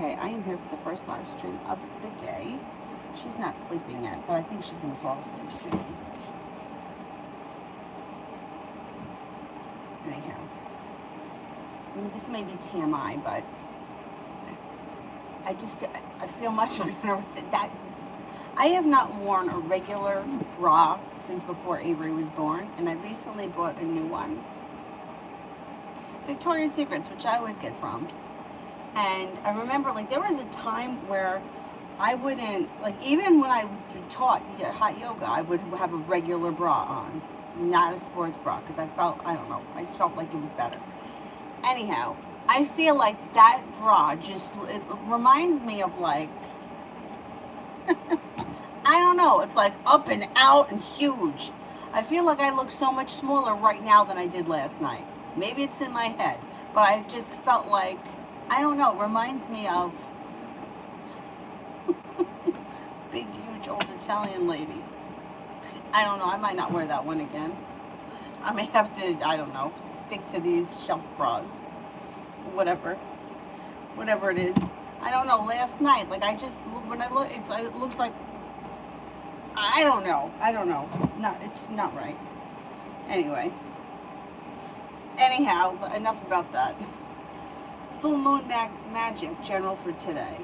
Okay, I am here for the first live stream of the day. She's not sleeping yet, but I think she's going to fall asleep soon. Anyhow, I mean, this may be TMI, but I feel much better with that. I have not worn a regular bra since before Avery was born, and I recently bought a new one. Victoria's Secrets, which I always get from. And I remember, like, there was a time where I wouldn't, like, even when I taught hot yoga, I would have a regular bra on, not a sports bra, because I don't know, I just felt like it was better. Anyhow, I feel like that bra it reminds me of, like, I don't know, it's like up and out and huge. I feel like I look so much smaller right now than I did last night. Maybe it's in my head, but I just felt like, I don't know, it reminds me of big, huge old Italian lady. I don't know, I might not wear that one again. I may have to, I don't know, stick to these shelf bras. Whatever it is. I don't know, last night, like, when I look, it looks like, I don't know. It's not right. Anyhow, enough about that. Full Moon Magic General for today.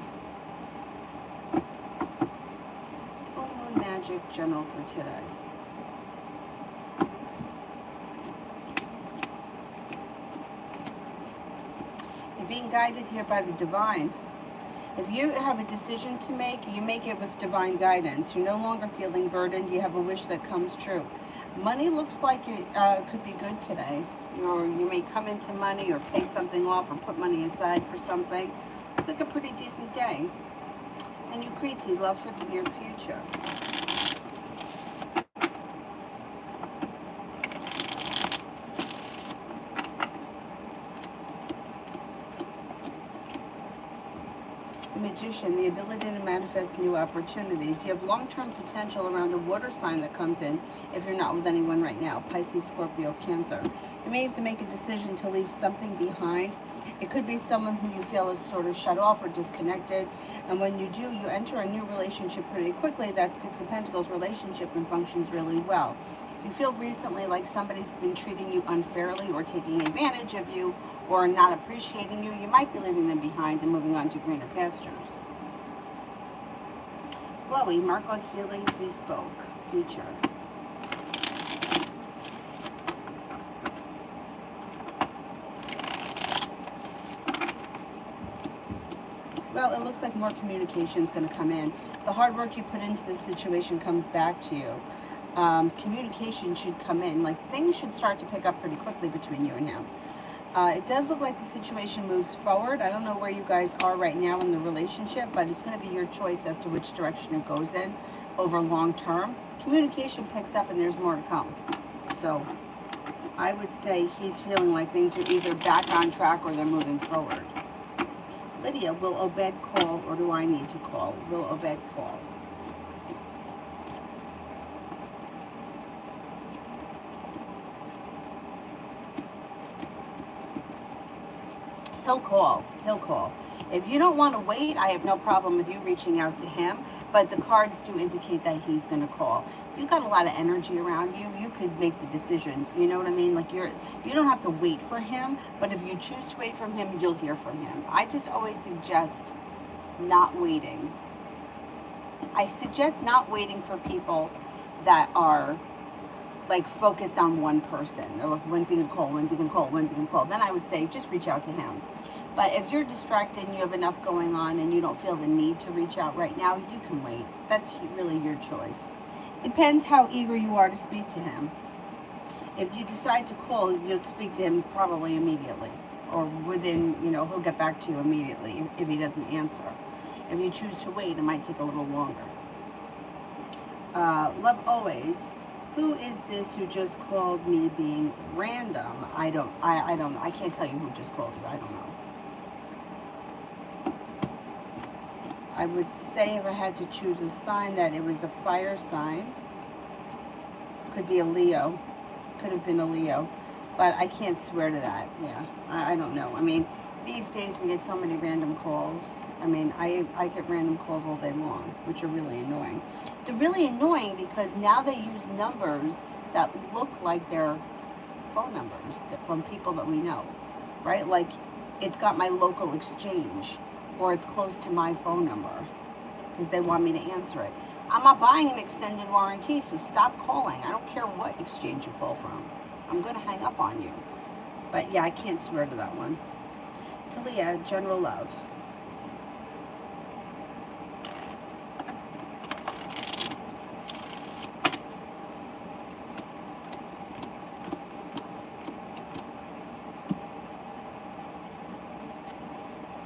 Full Moon Magic General for today. You're being guided here by the divine. If you have a decision to make, you make it with divine guidance. You're no longer feeling burdened. You have a wish that comes true. Money looks like it could be good today. Or you may come into money or pay something off or put money aside for something. It's like a pretty decent day. And you create love for the near future. Magician, the ability to manifest new opportunities. You have long-term potential around a water sign that comes in if you're not with anyone right now. Pisces, Scorpio, Cancer. You may have to make a decision to leave something behind. It could be someone who you feel is sort of shut off or disconnected. And when you do, you enter a new relationship pretty quickly. That Six of Pentacles relationship and functions really well. If you feel recently like somebody's been treating you unfairly or taking advantage of you or not appreciating you, you might be leaving them behind and moving on to greener pastures. Chloe, Marco's feelings we spoke. Future. Well, it looks like more communication is going to come in. The hard work you put into this situation comes back to you. Communication should come in. Like, things should start to pick up pretty quickly between you and him. It does look like the situation moves forward. I don't know where you guys are right now in the relationship, but it's going to be your choice as to which direction it goes in over long term. Communication picks up and there's more to come. So I would say he's feeling like things are either back on track or they're moving forward. Lydia, will Obed call or do I need to call? Will Obed call? He'll call. He'll call. If you don't want to wait, I have no problem with you reaching out to him, but the cards do indicate that he's going to call. You've got a lot of energy around you. You could make the decisions. You know what I mean? Like, you don't have to wait for him, but if you choose to wait from him, you'll hear from him. I just always suggest not waiting. I suggest not waiting for people that are like focused on one person. They're like, when's he gonna call? When's he gonna call? When's he gonna call? Then I would say just reach out to him. But if you're distracted and you have enough going on and you don't feel the need to reach out right now, you can wait. That's really your choice. Depends how eager you are to speak to him. If you decide to call, you'll speak to him probably immediately, or within, he'll get back to you immediately if he doesn't answer. If you choose to wait, it might take a little longer. Love always. Who is this who just called me being random? I don't know. I can't tell you who just called you. I don't know. I would say if I had to choose a sign that it was a fire sign. Could be a Leo. Could have been a Leo. But I can't swear to that. Yeah. I don't know. I mean, These days we get so many random calls. I mean, I get random calls all day long, which are really annoying. They're really annoying because now they use numbers that look like they're phone numbers from people that we know, right? Like it's got my local exchange or it's close to my phone number because they want me to answer it. I'm not buying an extended warranty, so stop calling. I don't care what exchange you call from. I'm going to hang up on you. But yeah, I can't swear to that one. Talia, general love.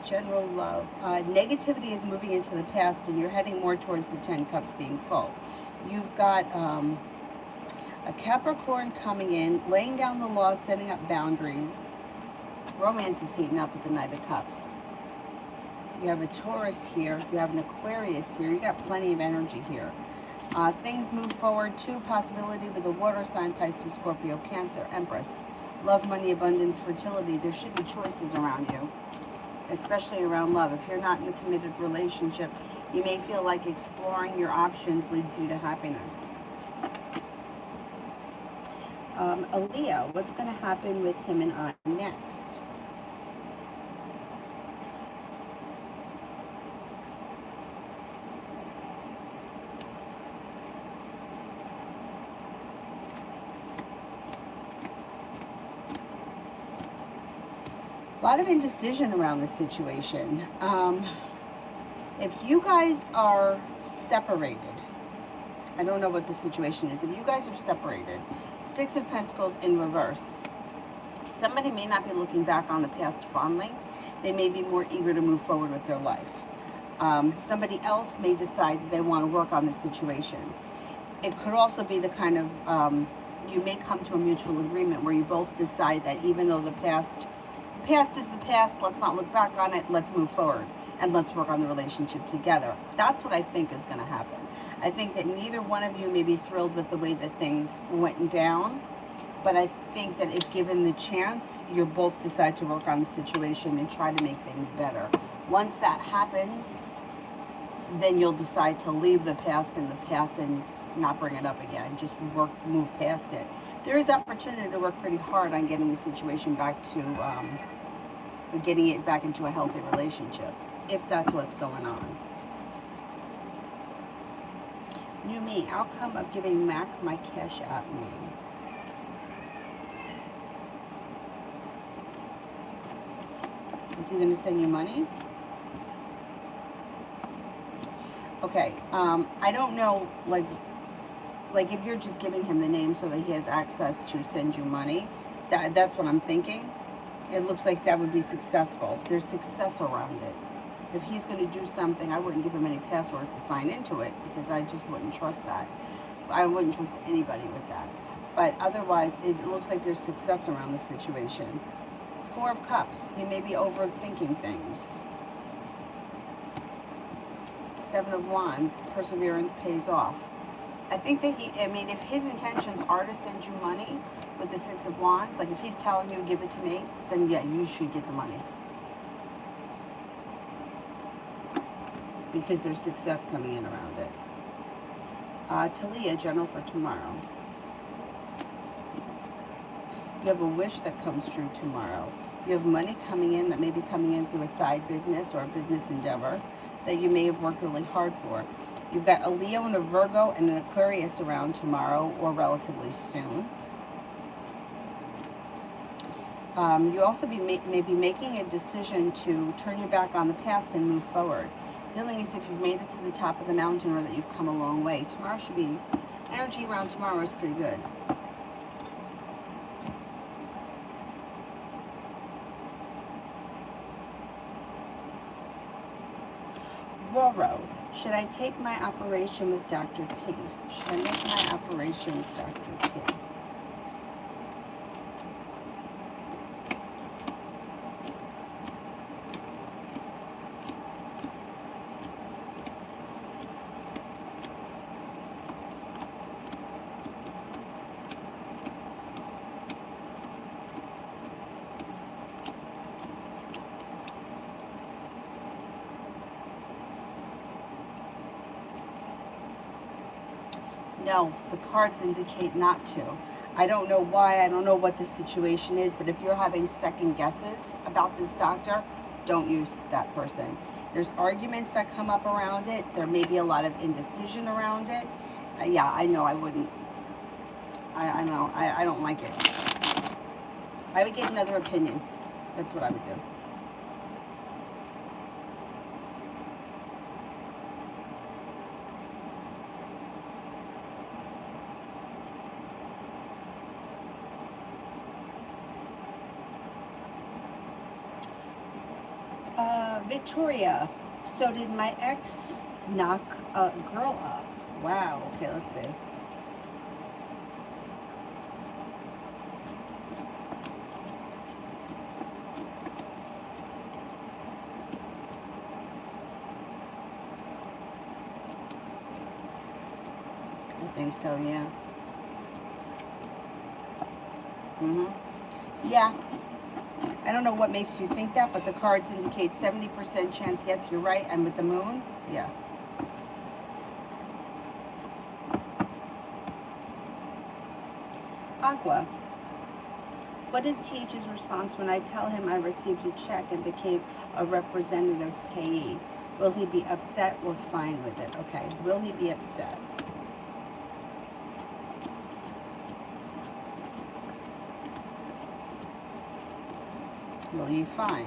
General love. Negativity is moving into the past and you're heading more towards the 10 cups being full. You've got a Capricorn coming in, laying down the law, setting up boundaries. Romance is heating up with the Knight of Cups. You have a Taurus here. You have an Aquarius here. You got plenty of energy here. Things move forward to possibility with a water sign, Pisces, Scorpio, Cancer, Empress. Love, money, abundance, fertility. There should be choices around you, especially around love. If you're not in a committed relationship, you may feel like exploring your options leads you to happiness. A Leo, what's going to happen with him and I next? A lot of indecision around this situation. If you guys are separated, I don't know what the situation is. If you guys are separated, Six of Pentacles in reverse, somebody may not be looking back on the past fondly. They may be more eager to move forward with their life. Somebody else may decide they want to work on the situation. It could also be the kind of, you may come to a mutual agreement where you both decide that even though the past is the past, let's not look back on it, let's move forward and let's work on the relationship together. That's what I think is going to happen. I think that neither one of you may be thrilled with the way that things went down, but I think that if given the chance, you'll both decide to work on the situation and try to make things better. Once that happens, then you'll decide to leave the past in the past and not bring it up again. Just move past it. There is opportunity to work pretty hard on getting the situation back to, getting it back into a healthy relationship, if that's what's going on. New me, outcome of giving Mac my Cash App name. Is he going to send you money? Okay, I don't know, like if you're just giving him the name so that he has access to send you money, that's what I'm thinking. It looks like that would be successful. There's success around it. If he's going to do something, I wouldn't give him any passwords to sign into it because I just wouldn't trust that. I wouldn't trust anybody with that. But otherwise, it looks like there's success around the situation. Four of Cups. You may be overthinking things. Seven of Wands. Perseverance pays off. I think that if his intentions are to send you money with the Six of Wands, like if he's telling you give it to me, then yeah, you should get the money. Because there's success coming in around it. Talia, general for tomorrow. You have a wish that comes true tomorrow. You have money coming in that may be coming in through a side business or a business endeavor that you may have worked really hard for. You've got a Leo and a Virgo and an Aquarius around tomorrow or relatively soon. You also may be making a decision to turn your back on the past and move forward. Feeling as if you've made it to the top of the mountain or that you've come a long way. Tomorrow should be, energy around tomorrow is pretty good. Roro, should I take my operation with Dr. T? Should I make my operation with Dr. T? No, the cards indicate not to. I don't know why, I don't know what the situation is, but if you're having second guesses about this doctor, don't use that person. There's arguments that come up around it. There may be a lot of indecision around it. Yeah, I know I wouldn't. I know. I don't like it. I would get another opinion. That's what I would do. Victoria. So did my ex knock a girl up? Wow. Okay, let's see. I think so, yeah. Yeah. I don't know what makes you think that, but the cards indicate 70% chance, yes, you're right. And with the moon, yeah. Aqua. What is TH's response when I tell him I received a check and became a representative payee? Will he be upset or fine with it? Okay, will he be upset? Will you fine?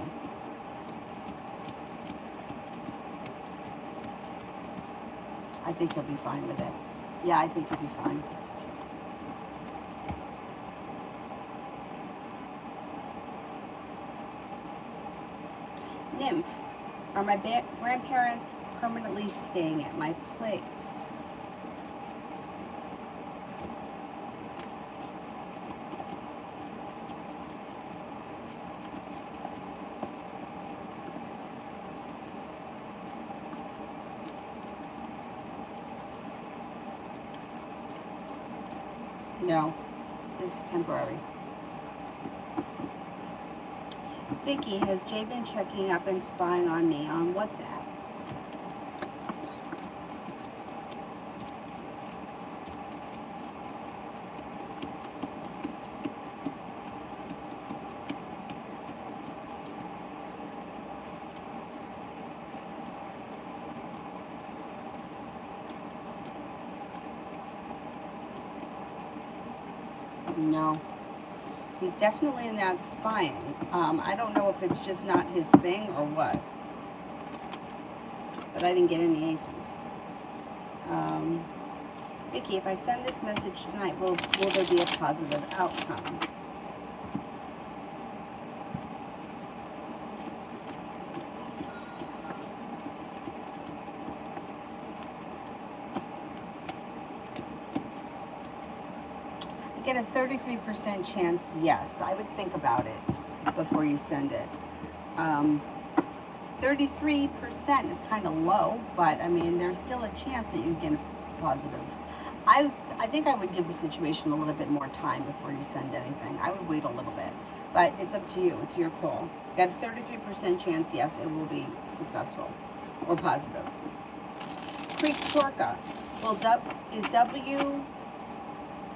I think he'll be fine with it. Yeah, I think he'll be fine. Nymph. Are my grandparents permanently staying at my place? No, this is temporary. Vicky, has Jay been checking up and spying on me on WhatsApp? No. He's definitely not spying. I don't know if it's just not his thing or what. But I didn't get any aces. Vicky, if I send this message tonight, will there be a positive outcome? Get a 33% chance, yes. I would think about it before you send it. 33% is kind of low, but I mean, there's still a chance that you get a positive. I think I would give the situation a little bit more time before you send anything. I would wait a little bit, but it's up to you. It's your call. Got a 33% chance, yes, it will be successful or positive. Creek Chorka. Is W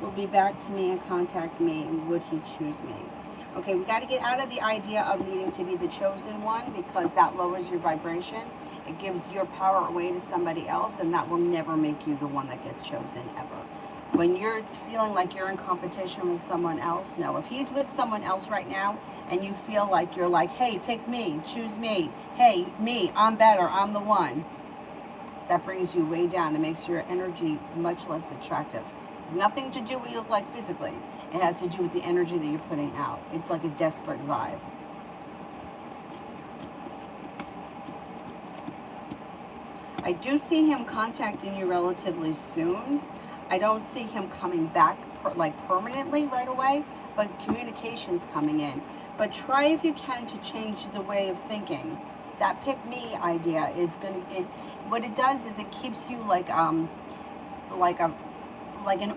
will be back to me and contact me? Would he choose me? Okay, we got to get out of the idea of needing to be the chosen one, because that lowers your vibration. It gives your power away to somebody else, and that will never make you the one that gets chosen ever. When you're feeling like you're in competition with someone else, no. If he's with someone else right now and you feel like you're like, hey, pick me, choose me, hey, me, I'm better, I'm the one, that brings you way down. It makes your energy much less attractive. It's nothing to do with what you look like physically. It has to do with the energy that you're putting out. It's like a desperate vibe. I do see him contacting you relatively soon. I don't see him coming back permanently right away, but communication's coming in. But try if you can to change the way of thinking. That pick me idea is what it does is it keeps you like an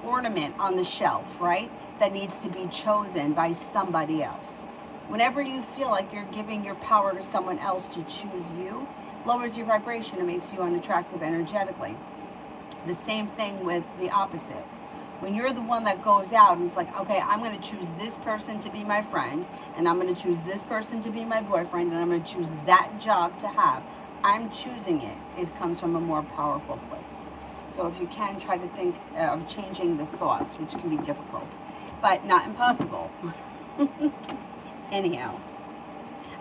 ornament on the shelf, right? That needs to be chosen by somebody else. Whenever you feel like you're giving your power to someone else to choose you, lowers your vibration and makes you unattractive energetically. The same thing with the opposite. When you're the one that goes out and it's like, okay, I'm going to choose this person to be my friend, and I'm going to choose this person to be my boyfriend, and I'm going to choose that job to have. I'm choosing it. It comes from a more powerful place. So if you can, try to think of changing the thoughts, which can be difficult, but not impossible. Anyhow,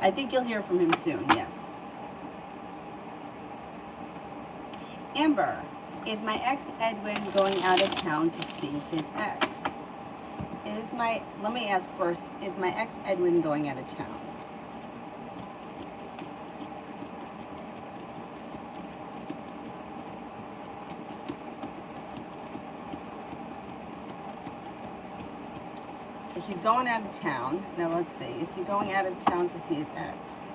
I think you'll hear from him soon, yes. Amber, is my ex Edwin going out of town to see his ex? Let me ask first, is my ex Edwin going out of town? He's going out of town. Now let's see, is he going out of town to see his ex?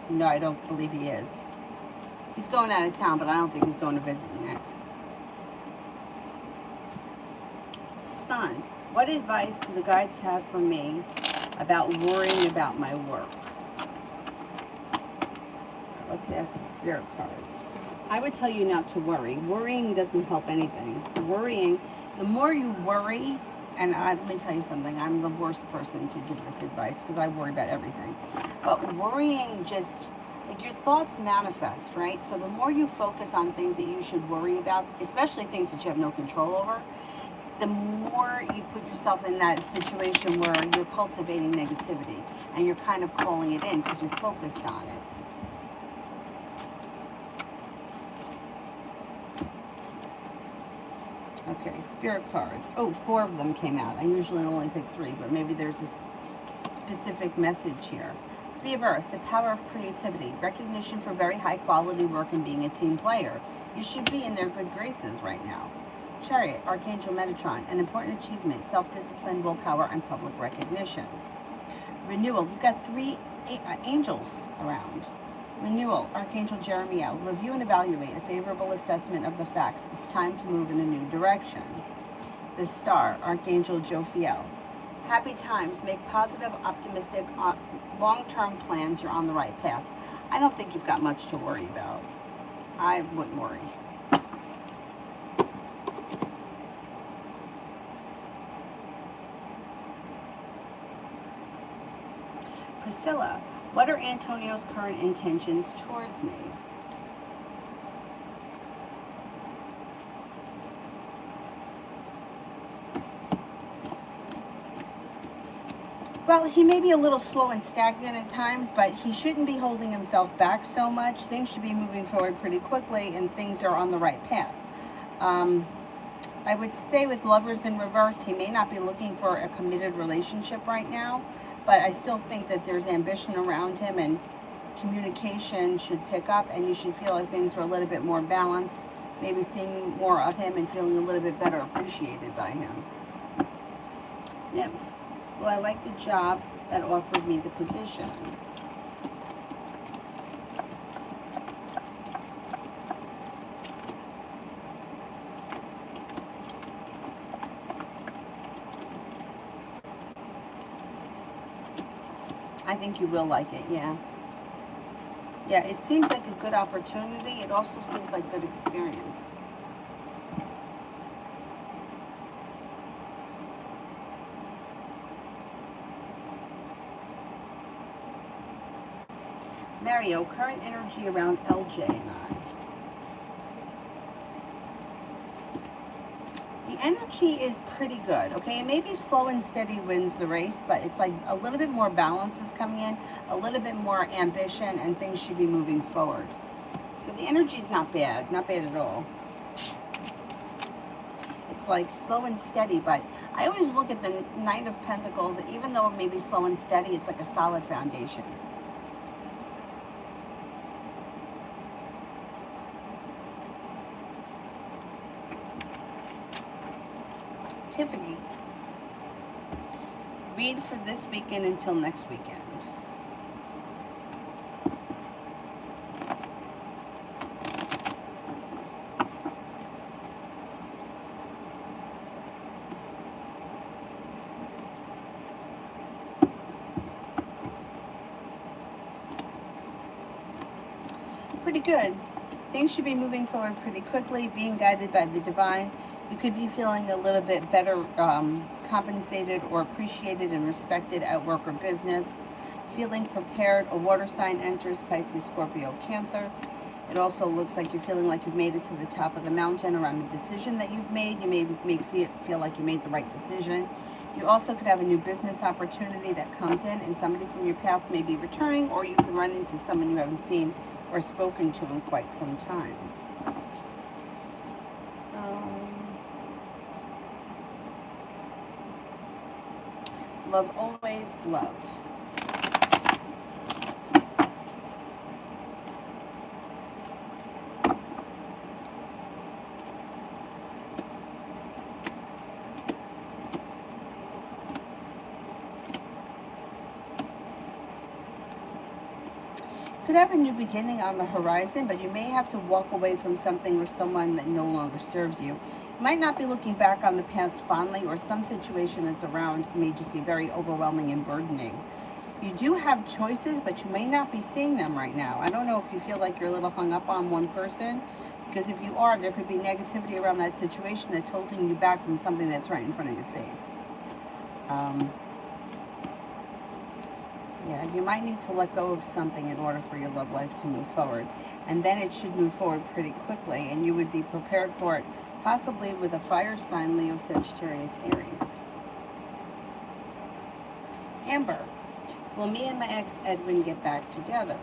No, I don't believe he is. He's going out of town, but I don't think he's going to visit an ex. Son, what advice do the guides have for me about worrying about my work? Let's ask the spirit cards. I would tell you not to worry. Worrying doesn't help anything. Worrying, the more you worry, and let me tell you something, I'm the worst person to give this advice because I worry about everything. But worrying just, like, your thoughts manifest, right? So the more you focus on things that you should worry about, especially things that you have no control over, the more you put yourself in that situation where you're cultivating negativity and you're kind of calling it in because you're focused on it. Okay, spirit cards. Oh, 4 of them came out. I usually only pick 3, but maybe there's a specific message here. 3 of Earth, the power of creativity, recognition for very high quality work and being a team player. You should be in their good graces right now. Chariot, Archangel Metatron, an important achievement, self-discipline, willpower, and public recognition. Renewal, you've got 3 angels around. Renewal, Archangel Jeremiel, review and evaluate a favorable assessment of the facts. It's time to move in a new direction. The Star, Archangel Jophiel. Happy times, make positive, optimistic, long-term plans. You're on the right path. I don't think you've got much to worry about. I wouldn't worry. Priscilla, what are Antonio's current intentions towards me? Well, he may be a little slow and stagnant at times, but he shouldn't be holding himself back so much. Things should be moving forward pretty quickly, and things are on the right path. I would say with lovers in reverse, he may not be looking for a committed relationship right now, but I still think that there's ambition around him, and communication should pick up, and you should feel like things are a little bit more balanced, maybe seeing more of him and feeling a little bit better appreciated by him. Yep. Well, I like the job that offered me the position. I think you will like it, yeah. Yeah, it seems like a good opportunity. It also seems like good experience. Mario, current energy around LJ and I. The energy is pretty good, okay? Maybe slow and steady wins the race, but it's like a little bit more balance is coming in, a little bit more ambition, and things should be moving forward. So the energy's not bad at all. It's like slow and steady, but I always look at the Knight of Pentacles, even though it may be slow and steady, it's like a solid foundation. Tiffany, Read for this weekend until next weekend. Pretty good. Things should be moving forward pretty quickly, being guided by the divine. You could be feeling a little bit better compensated or appreciated and respected at work or business. Feeling prepared. A water sign enters: Pisces, Scorpio, Cancer. It also looks like you're feeling like you've made it to the top of the mountain around a decision that you've made. You may feel like you made the right decision. You also could have a new business opportunity that comes in, and somebody from your past may be returning, or you can run into someone you haven't seen or spoken to in quite some time. Love always, love. Could have a new beginning on the horizon, but you may have to walk away from something or someone that no longer serves you. You might not be looking back on the past fondly, or some situation that's around may just be very overwhelming and burdening. You do have choices, but you may not be seeing them right now. I don't know if you feel like you're a little hung up on one person, because if you are, there could be negativity around that situation that's holding you back from something that's right in front of your face. Yeah, you might need to let go of something in order for your love life to move forward. And then it should move forward pretty quickly, and you would be prepared for it, possibly with a fire sign: Leo, Sagittarius, Aries. Amber, will me and my ex Edwin get back together?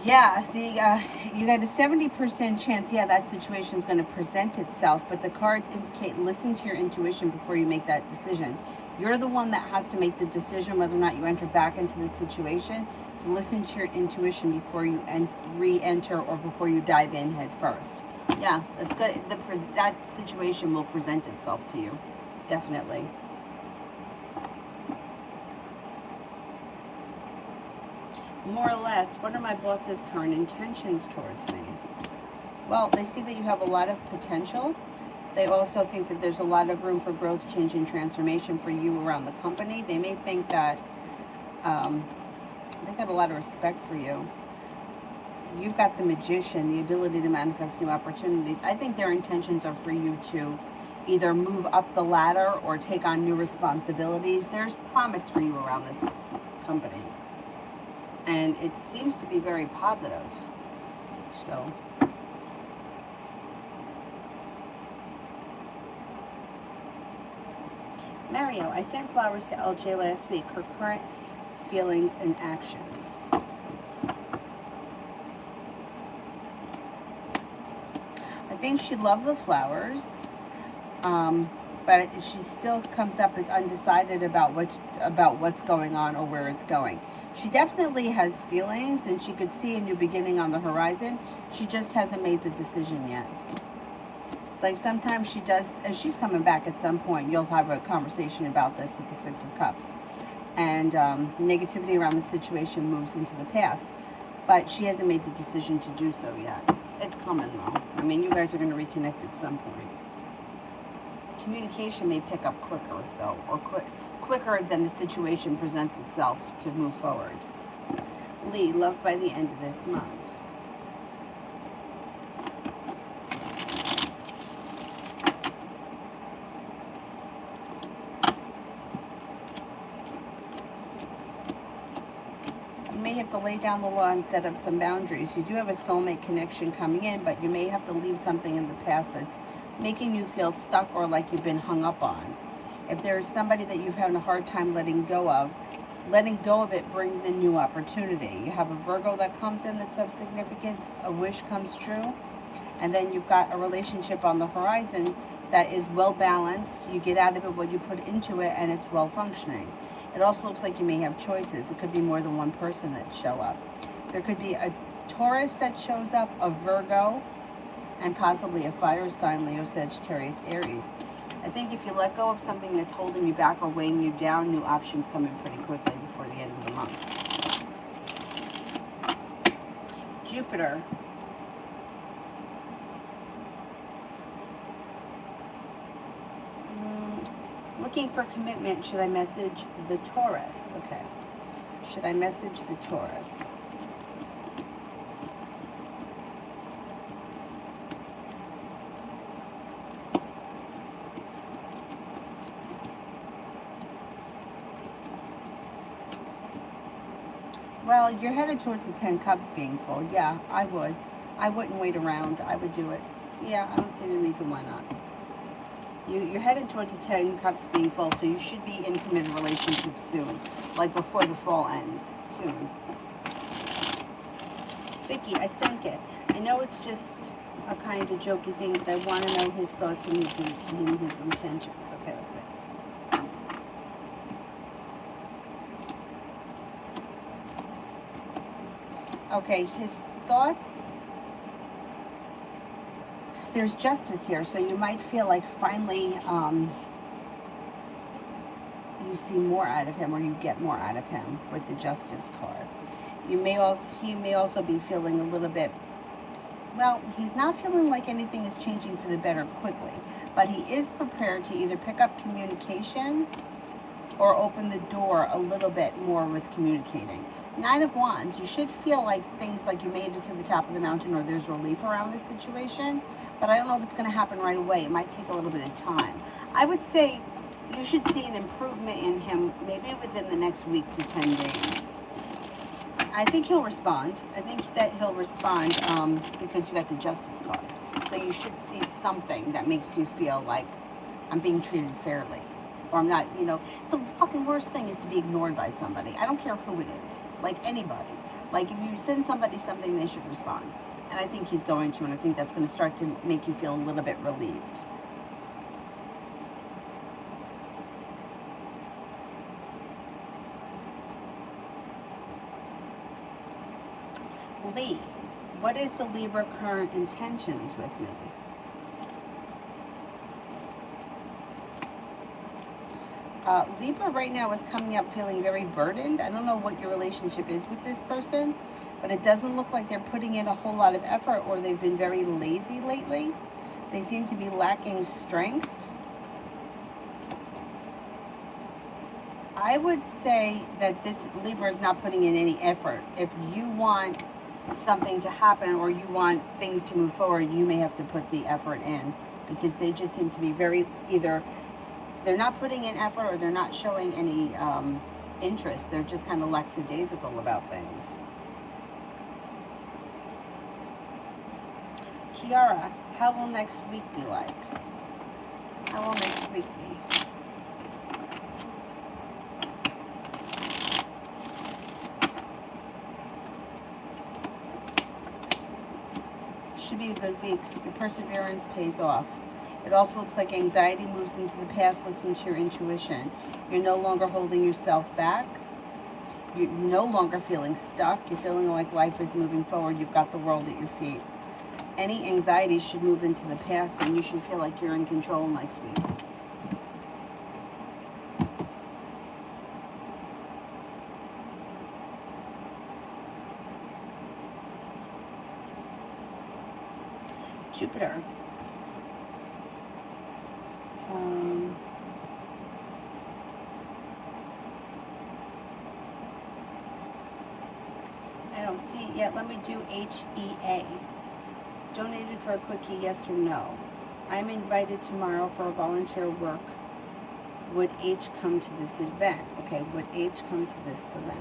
Yeah, you got a 70% chance, yeah, that situation is going to present itself, but the cards indicate listen to your intuition before you make that decision. You're the one that has to make the decision whether or not you enter back into the situation, so listen to your intuition before you re-enter or before you dive in head first. Yeah, that's good. That situation will present itself to you, definitely. More or less, what are my boss's current intentions towards me? Well, they see that you have a lot of potential. They also think that there's a lot of room for growth, change, and transformation for you around the company. They may think that they got a lot of respect for you. You've got the magician, the ability to manifest new opportunities. I think their intentions are for you to either move up the ladder or take on new responsibilities. There's promise for you around this company. And it seems to be very positive. So, Mario, I sent flowers to LJ last week. Her current feelings and actions. I think she loved the flowers, but she still comes up as undecided about what's going on or where it's going. She definitely has feelings, and she could see a new beginning on the horizon. She just hasn't made the decision yet. It's like sometimes she does, if she's coming back at some point, you'll have a conversation about this with the Six of Cups. And negativity around the situation moves into the past. But she hasn't made the decision to do so yet. It's coming, though. I mean, you guys are going to reconnect at some point. Communication may pick up quicker, though, or quicker than the situation presents itself to move forward. Lee, love by the end of this month. You may have to lay down the law and set up some boundaries. You do have a soulmate connection coming in, but you may have to leave something in the past that's making you feel stuck or like you've been hung up on. If there is somebody that you've had a hard time letting go of it brings in new opportunity. You have a Virgo that comes in that's of significance. A wish comes true. And then you've got a relationship on the horizon that is well balanced. You get out of it what you put into it, and it's well functioning. It also looks like you may have choices. It could be more than one person that show up. There could be a Taurus that shows up, a Virgo, and possibly a fire sign, Leo, Sagittarius, Aries. I think if you let go of something that's holding you back or weighing you down, new options come in pretty quickly before the end of the month. Jupiter. Looking for commitment. Should I message the Taurus? Okay. Should I message the Taurus? Well, you're headed towards the 10 cups being full. Yeah, I would. I wouldn't wait around. I would do it. Yeah, I don't see any reason why not. You're headed towards the 10 cups being full, so you should be in a committed relationship soon. Like before the fall ends. Soon. Vicky, I sent it. I know it's just a kind of jokey thing, but I want to know his thoughts and his intentions. Okay, let's see. Okay, his thoughts. There's justice here, so you might feel like finally you see more out of him, or you get more out of him with the justice card. He may also be feeling a little bit, well, he's not feeling like anything is changing for the better quickly, but he is prepared to either pick up communication or open the door a little bit more with communicating. Nine of Wands, you should feel like things like you made it to the top of the mountain, or there's relief around this situation, but I don't know if it's going to happen right away. It might take a little bit of time. I would say you should see an improvement in him maybe within the next week to 10 days. I think he'll respond. I think that he'll respond because you got the Justice card. So you should see something that makes you feel like I'm being treated fairly. Or I'm not, the fucking worst thing is to be ignored by somebody. I don't care who it is. Like anybody. Like if you send somebody something, they should respond. And I think he's going to, and I think that's going to start to make you feel a little bit relieved. Lee, what is the Libra current intentions with me? Libra right now is coming up feeling very burdened. I don't know what your relationship is with this person, but it doesn't look like they're putting in a whole lot of effort, or they've been very lazy lately. They seem to be lacking strength. I would say that this Libra is not putting in any effort. If you want something to happen, or you want things to move forward, you may have to put the effort in, because they just seem to be very, either they're not putting in effort or they're not showing any interest. They're just kind of lackadaisical about things. Kiara, how will next week be like? How will next week be? Should be a good week. Your perseverance pays off. It also looks like anxiety moves into the past. Listen to your intuition. You're no longer holding yourself back. You're no longer feeling stuck. You're feeling like life is moving forward. You've got the world at your feet. Any anxiety should move into the past, and you should feel like you're in control next week. Jupiter. I don't see it yet. Let me do HEA. Donated for a quickie, yes or no? I'm invited tomorrow for volunteer work. Would H come to this event? Okay, would H come to this event?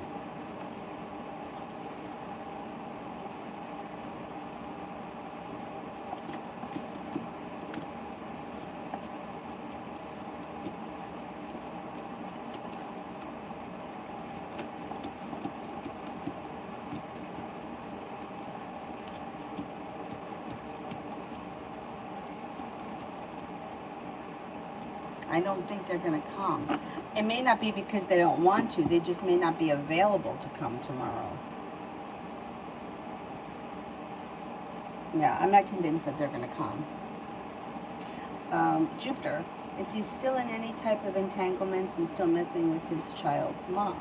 I don't think they're going to come. It may not be because they don't want to. They just may not be available to come tomorrow. Yeah, I'm not convinced that they're going to come. Jupiter, is he still in any type of entanglements and still messing with his child's mom?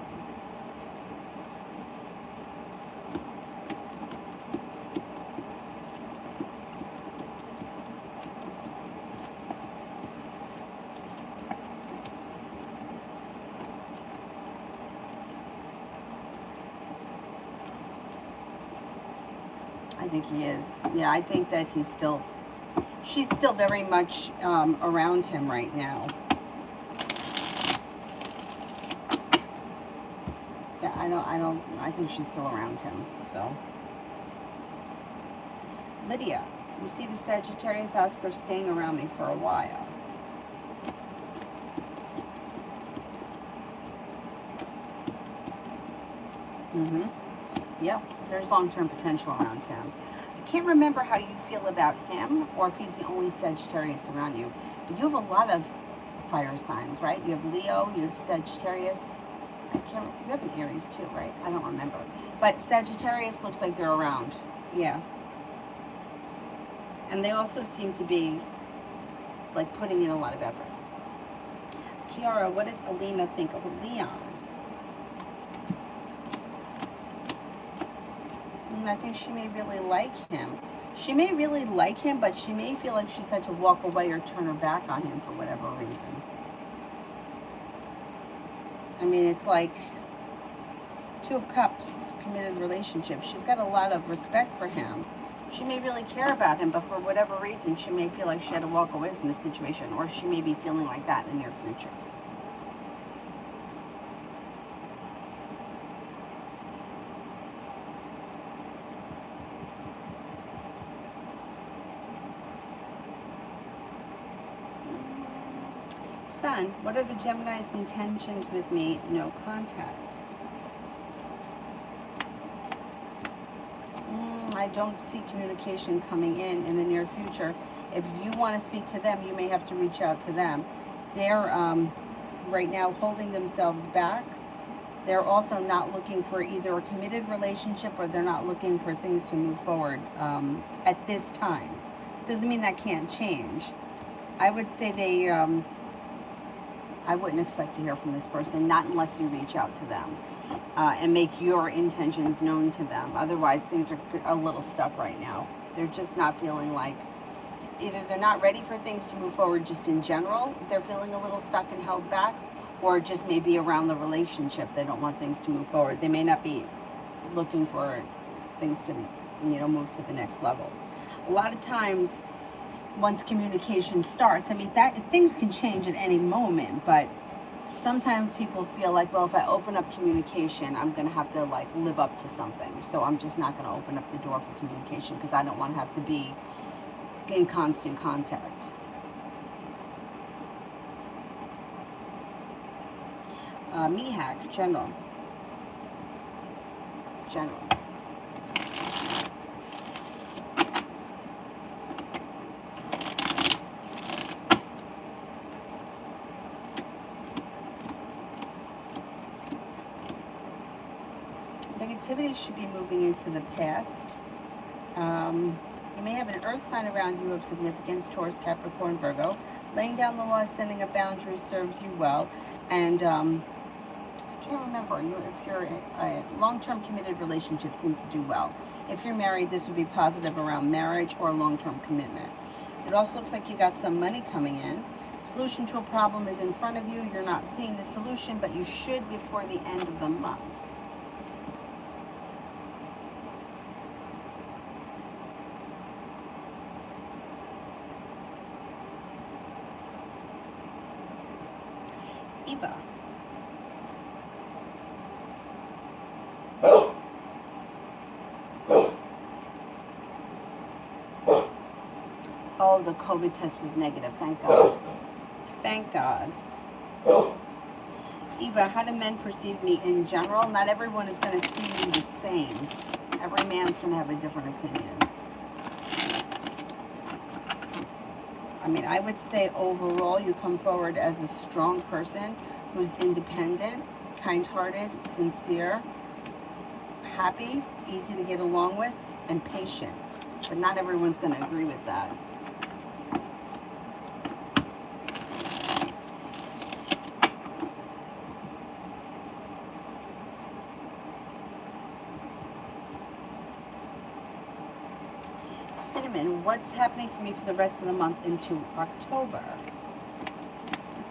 I think he is. Yeah, I think that she's still very much around him right now. Yeah, I think she's still around him, so. Lydia, you see the Sagittarius Oscar staying around me for a while. Yep, there's long-term potential around him. I can't remember how you feel about him or if he's the only Sagittarius around you. But you have a lot of fire signs, right? You have Leo, you have Sagittarius. You have an Aries too, right? I don't remember. But Sagittarius looks like they're around. Yeah. And they also seem to be like putting in a lot of effort. Kiara, what does Alina think of Leon? I think she may really like him. She may really like him, but she may feel like she's had to walk away or turn her back on him for whatever reason. I mean, it's like Two of Cups, committed relationship. She's got a lot of respect for him. She may really care about him, but for whatever reason, she may feel like she had to walk away from the situation, or she may be feeling like that in the near future. Sun, what are the Gemini's intentions with me? No contact. I don't see communication coming in the near future. If you want to speak to them, you may have to reach out to them. They're right now holding themselves back. They're also not looking for either a committed relationship or they're not looking for things to move forward at this time. Doesn't mean that can't change. I would say they... I wouldn't expect to hear from this person, not unless you reach out to them and make your intentions known to them. Otherwise, things are a little stuck right now. They're just not feeling like, either they're not ready for things to move forward just in general, they're feeling a little stuck and held back, or just maybe around the relationship, they don't want things to move forward. They may not be looking for things to, move to the next level. A lot of times, once communication starts, I mean, things can change at any moment, but sometimes people feel like, well, if I open up communication, I'm going to have to live up to something. So I'm just not going to open up the door for communication because I don't want to have to be in constant contact. Mihak, General. Negativity should be moving into the past. You may have an earth sign around you of significance, Taurus, Capricorn, Virgo. Laying down the law, setting a boundary serves you well. And I can't remember, if you're in a long-term committed relationship, seem to do well. If you're married, this would be positive around marriage or long-term commitment. It also looks like you got some money coming in. Solution to a problem is in front of you. You're not seeing the solution, but you should before the end of the month. Eva. Oh, the COVID test was negative. Thank God. Thank God. Eva, how do men perceive me in general? Not everyone is going to see me the same. Every man's going to have a different opinion. I mean, I would say overall you come forward as a strong person who's independent, kind-hearted, sincere, happy, easy to get along with, and patient. But not everyone's going to agree with that. Cinnamon, what's happening for me for the rest of the month into October?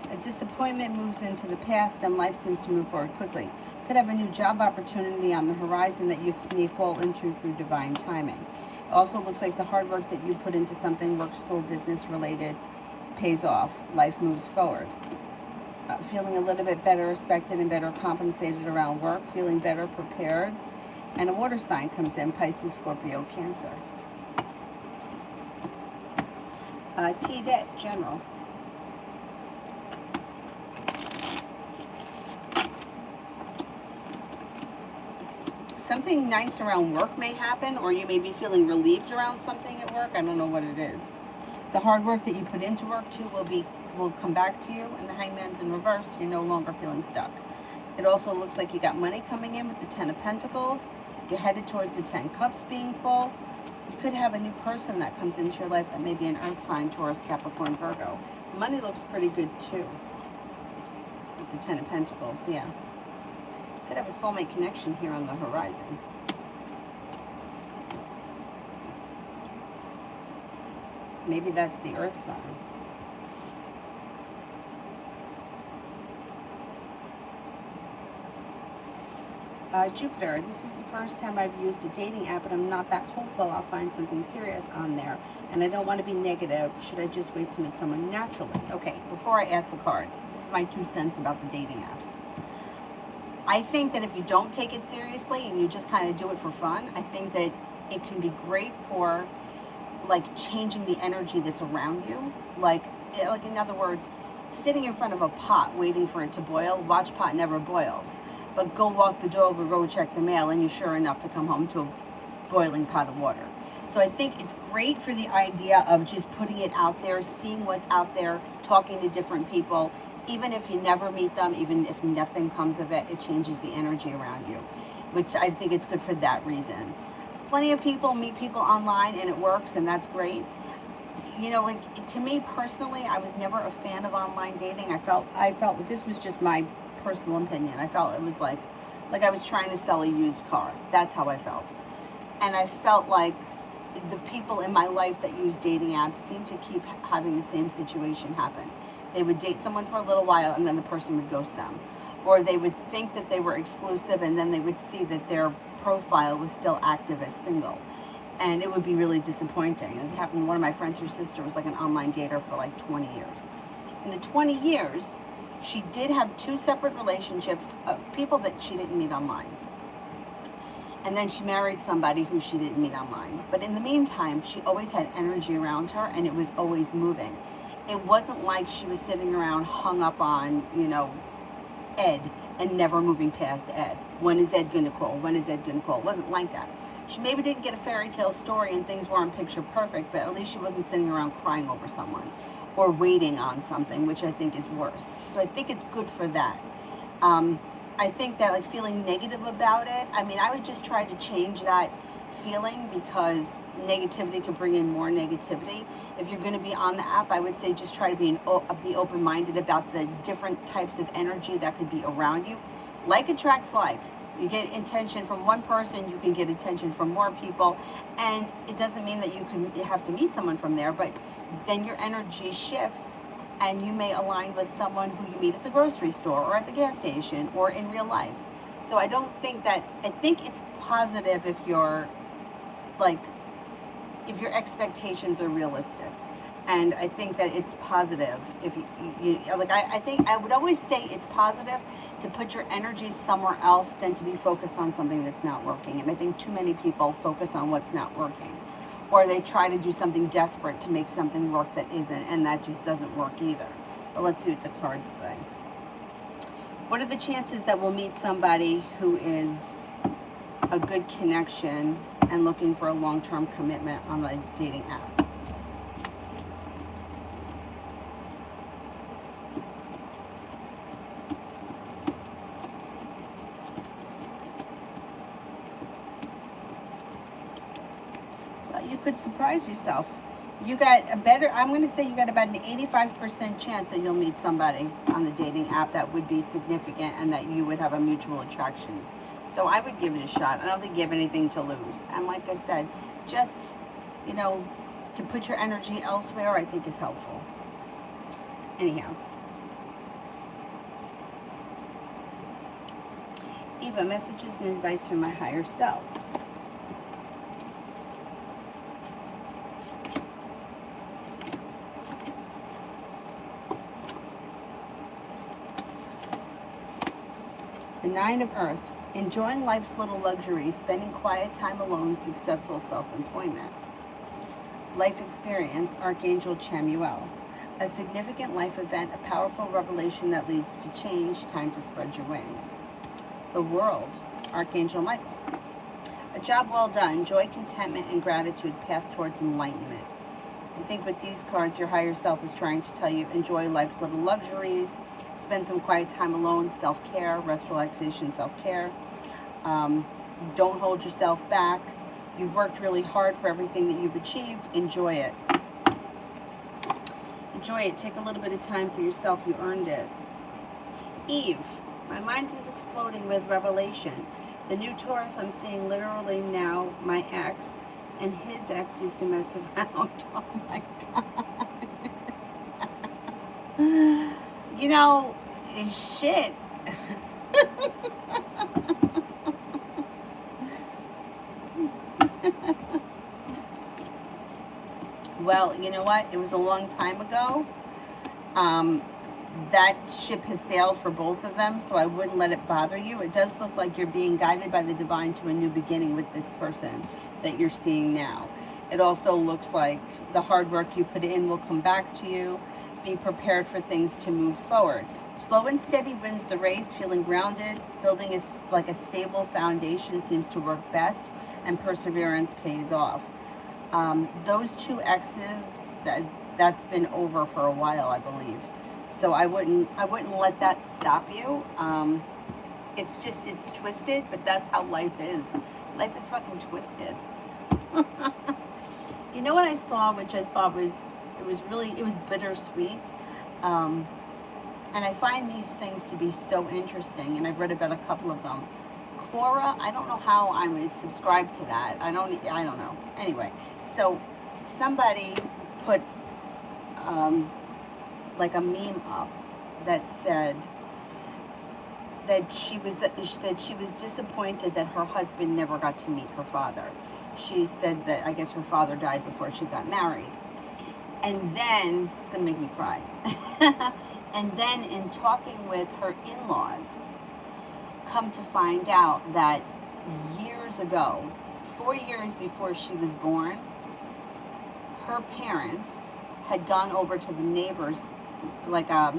A disappointment moves into the past and life seems to move forward quickly. Could have a new job opportunity on the horizon that you may fall into through divine timing. It also looks like the hard work that you put into something, work, school, business related, pays off. Life moves forward. Feeling a little bit better respected and better compensated around work, feeling better prepared. And a water sign comes in, Pisces, Scorpio, Cancer. T-Vet, General. Something nice around work may happen, or you may be feeling relieved around something at work. I don't know what it is. The hard work that you put into work too will come back to you, and the Hangman's in reverse. So you're no longer feeling stuck. It also looks like you got money coming in with the 10 of Pentacles. You're headed towards the 10 Cups being full. You could have a new person that comes into your life that may be an earth sign, Taurus, Capricorn, Virgo. Money looks pretty good too with the 10 of Pentacles, yeah. Could have a soulmate connection here on the horizon. Maybe that's the earth sign. Jupiter, this is the first time I've used a dating app, and I'm not that hopeful I'll find something serious on there. And I don't want to be negative. Should I just wait to meet someone naturally? Okay, before I ask the cards, this is my 2 cents about the dating apps. I think that if you don't take it seriously and you just kind of do it for fun, I think that it can be great for like changing the energy that's around you. Like in other words, sitting in front of a pot waiting for it to boil, watch pot never boils. But go walk the dog or go check the mail and you're sure enough to come home to a boiling pot of water. So I think it's great for the idea of just putting it out there, seeing what's out there, talking to different people. Even if you never meet them, even if nothing comes of it, it changes the energy around you, which I think it's good for that reason. Plenty of people meet people online and it works, and that's great. You know, like to me personally, I was never a fan of online dating. I felt this was just my personal opinion. I felt it was like I was trying to sell a used car. That's how I felt. And I felt like the people in my life that use dating apps seem to keep having the same situation happen. They would date someone for a little while and then the person would ghost them. Or they would think that they were exclusive and then they would see that their profile was still active as single. And it would be really disappointing. It happened to one of my friends, her sister was like an online dater for like 20 years. In the 20 years, she did have 2 separate relationships of people that she didn't meet online. And then she married somebody who she didn't meet online. But in the meantime, she always had energy around her and it was always moving. It wasn't like she was sitting around hung up on, you know, Ed and never moving past Ed. When is Ed gonna call? When is Ed gonna call? It wasn't like that. She maybe didn't get a fairy tale story and things weren't picture perfect, but at least she wasn't sitting around crying over someone or waiting on something, which I think is worse. So I think it's good for that. I think that like feeling negative about it, I mean, I would just try to change that feeling because negativity could bring in more negativity. If you're going to be on the app, I would say just try to be open-minded about the different types of energy that could be around you. Like attracts like. You get attention from one person, you can get attention from more people, and it doesn't mean that you have to meet someone from there, but then your energy shifts and you may align with someone who you meet at the grocery store or at the gas station or in real life. So I think it's positive if your expectations are realistic. And I think that it's positive if I think I would always say it's positive to put your energy somewhere else than to be focused on something that's not working. And I think too many people focus on what's not working, or they try to do something desperate to make something work that isn't, and that just doesn't work either. But let's see what the cards say. What are the chances that we'll meet somebody who is a good connection and looking for a long-term commitment on the dating app? you could surprise yourself. You got a better, I'm going to say you got about an 85% chance that you'll meet somebody on the dating app that would be significant and that you would have a mutual attraction. So I would give it a shot. I don't think you have anything to lose. And like I said, just, you know, to put your energy elsewhere, I think is helpful. Anyhow. Eva, messages and advice from my higher self. The Nine of Earth. Enjoying life's little luxuries, spending quiet time alone, successful self-employment. Life experience, Archangel Chamuel. A significant life event, a powerful revelation that leads to change, time to spread your wings. The World, Archangel Michael. A job well done, joy, contentment, and gratitude, path towards enlightenment. I think with these cards, your higher self is trying to tell you, enjoy life's little luxuries, spend some quiet time alone, self-care, rest, relaxation, self-care. Don't hold yourself back. You've worked really hard for everything that you've achieved. Enjoy it. Enjoy it. Take a little bit of time for yourself. You earned it. Eve, my mind is exploding with revelation. The new Taurus I'm seeing literally now, my ex, and his ex used to mess around. Oh my God. You know, shit. Well, you know what? It was a long time ago. That ship has sailed for both of them, so I wouldn't let it bother you. It does look like you're being guided by the divine to a new beginning with this person that you're seeing now. It also looks like the hard work you put in will come back to you. Be prepared for things to move forward. Slow and steady wins the race, feeling grounded. Building is like a stable foundation seems to work best, and perseverance pays off. Those two exes, that's been over for a while, I believe. So I wouldn't let that stop you. It's twisted, but that's how life is. Life is fucking twisted. You know what I saw, which I thought was bittersweet. And I find these things to be so interesting, and I've read about a couple of them. Quora, I don't know how I'm subscribed to that. I don't know. Anyway, so somebody put like a meme up that said that she was disappointed that her husband never got to meet her father. She said that I guess her father died before she got married. And then, it's going to make me cry. And then in talking with her in-laws, come to find out that years ago, 4 years before she was born, her parents had gone over to the neighbors, like a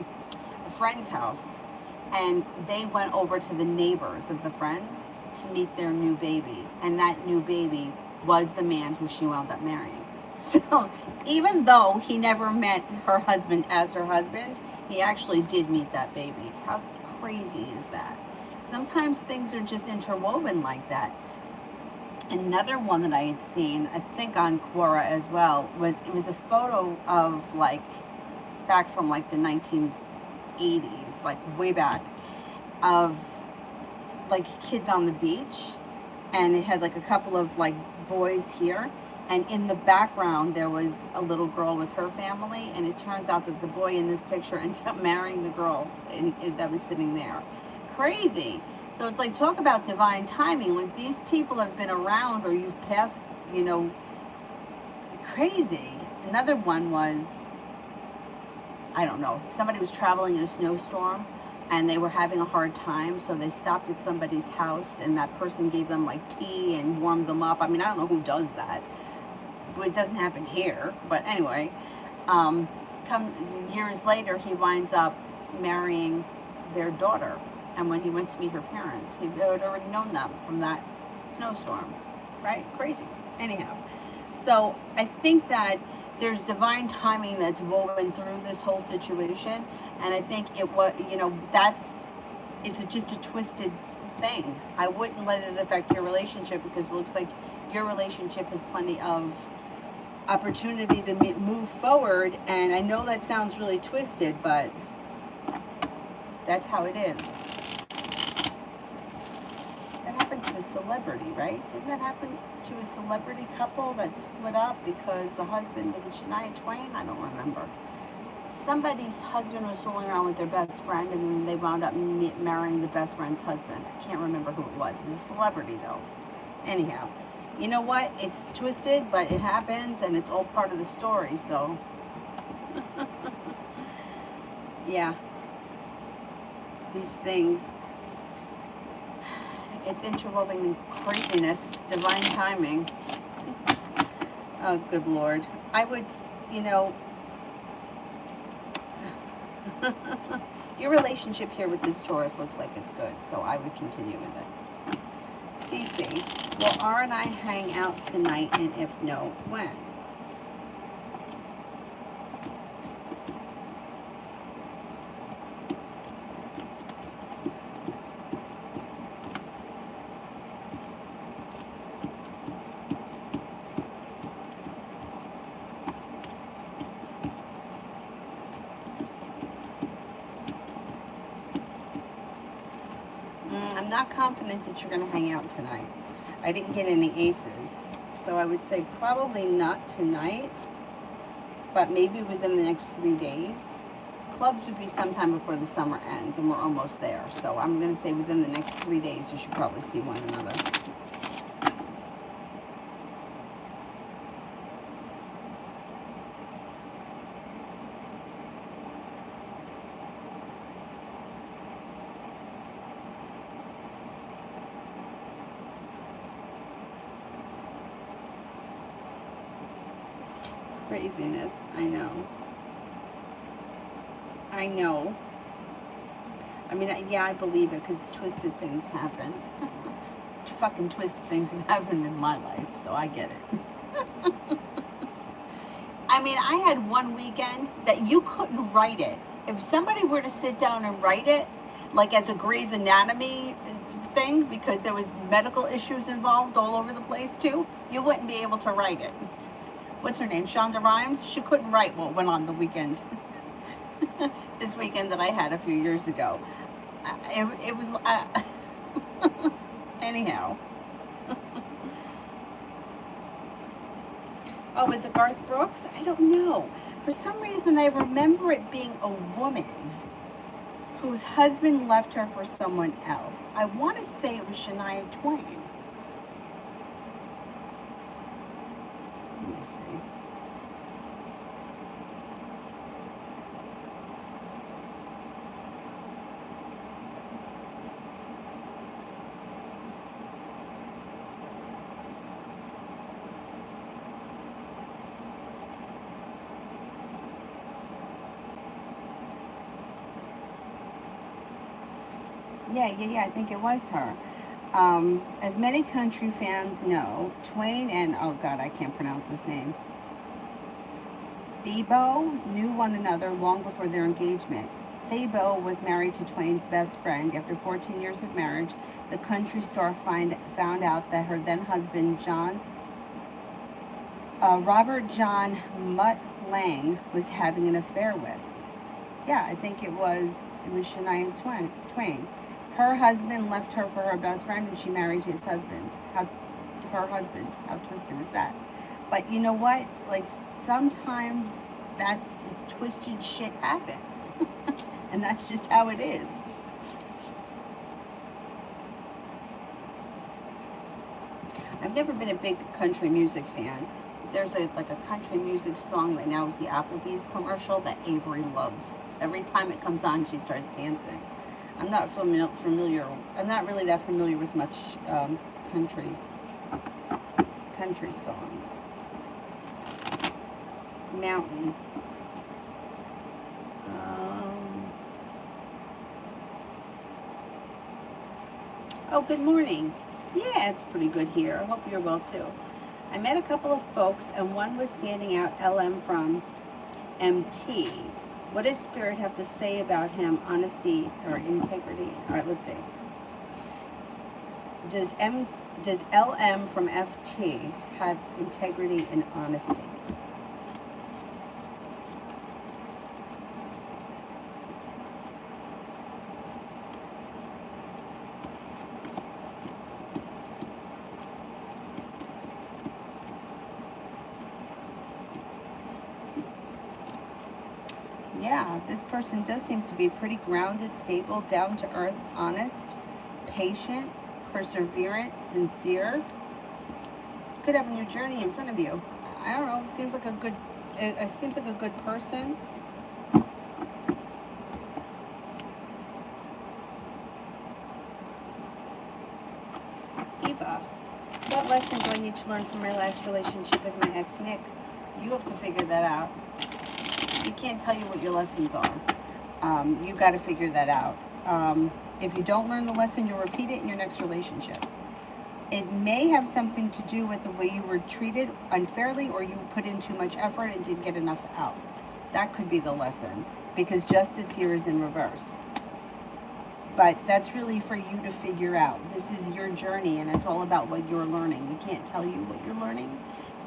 friend's house, and they went over to the neighbors of the friends to meet their new baby. And that new baby was the man who she wound up marrying. So even though he never met her husband as her husband, he actually did meet that baby. How crazy is that? Sometimes things are just interwoven like that. Another one that I had seen, I think on Quora as well, was a photo of like back from like the 1980s, like way back, of like kids on the beach, and it had like a couple of like boys here, and in the background there was a little girl with her family, and it turns out that the boy in this picture ended up marrying the girl that was sitting there. Crazy. So it's like, talk about divine timing. Like, these people have been around, or you've passed, you know, crazy. Another one was, I don't know, somebody was traveling in a snowstorm and they were having a hard time, so they stopped at somebody's house and that person gave them like tea and warmed them up. I mean, I don't know who does that. It doesn't happen here, but anyway, years later, he winds up marrying their daughter. And when he went to meet her parents, he had already known them from that snowstorm, right? Crazy. Anyhow, so I think that there's divine timing that's woven through this whole situation, and I think it's just a twisted thing. I wouldn't let it affect your relationship, because it looks like your relationship has plenty of opportunity to move forward. And I know that sounds really twisted, but that's how it is. That happened to a celebrity, right? Didn't that happen to a celebrity couple that split up because the husband, was it Shania Twain? I don't remember. Somebody's husband was fooling around with their best friend, and then they wound up marrying the best friend's husband. I can't remember who it was. It was a celebrity, though. Anyhow, you know what? It's twisted, but it happens, and it's all part of the story, so. Yeah. These things. It's interwoven in craziness, divine timing. Oh, good Lord. I would, you know, your relationship here with this Taurus looks like it's good, so I would continue with it. Cece, will R and I hang out tonight, and if no, when? I'm not confident that you're going to hang out tonight. I didn't get any aces, so I would say probably not tonight, but maybe within the next 3 days. Clubs would be sometime before the summer ends, and we're almost there. So I'm going to say within the next 3 days, you should probably see one another. Craziness. I know. I know. I mean, yeah, I believe it because twisted things happen. Fucking twisted things have happened in my life, so I get it. I mean, I had one weekend that you couldn't write it. If somebody were to sit down and write it, like as a Grey's Anatomy thing, because there was medical issues involved all over the place too, you wouldn't be able to write it. What's her name? Shonda Rhimes? She couldn't write what went on the weekend. This weekend that I had a few years ago. It was... anyhow. Oh, is it Garth Brooks? I don't know. For some reason, I remember it being a woman whose husband left her for someone else. I want to say it was Shania Twain. Let me see. Yeah, I think it was her. As many country fans know, Twain and, oh God, I can't pronounce this name, Fabo knew one another long before their engagement. Fabo was married to Twain's best friend. After 14 years of marriage, the country star found out that her then husband, Robert John Mutt Lang, was having an affair with. Yeah, I think it was Shania Twain. Her husband left her for her best friend, and she married his husband. Her husband. How twisted is that? But you know what? Like, sometimes that's twisted shit happens. And that's just how it is. I've never been a big country music fan. There's a country music song right now is the Applebee's commercial that Avery loves. Every time it comes on, she starts dancing. I'm not familiar. I'm not really that familiar with much country songs. Mountain. Oh, good morning. Yeah, it's pretty good here. I hope you're well too. I met a couple of folks, and one was standing out LM from MT. What does Spirit have to say about him? Honesty or integrity? All right, let's see. Does Does LM from FT have integrity and honesty? Yeah, this person does seem to be pretty grounded, stable, down to earth, honest, patient, perseverant, sincere. Could have a new journey in front of you. I don't know. Seems like a good. It seems like a good person. Eva, what lesson do I need to learn from my last relationship with my ex Nick? You have to figure that out. You can't tell you what your lessons are. You got to figure that out. If you don't learn the lesson, you'll repeat it in your next relationship. It may have something to do with the way you were treated unfairly, or you put in too much effort and didn't get enough out. That could be the lesson, because justice here is in reverse. But that's really for you to figure out. This is your journey, and it's all about what you're learning. We can't tell you what you're learning,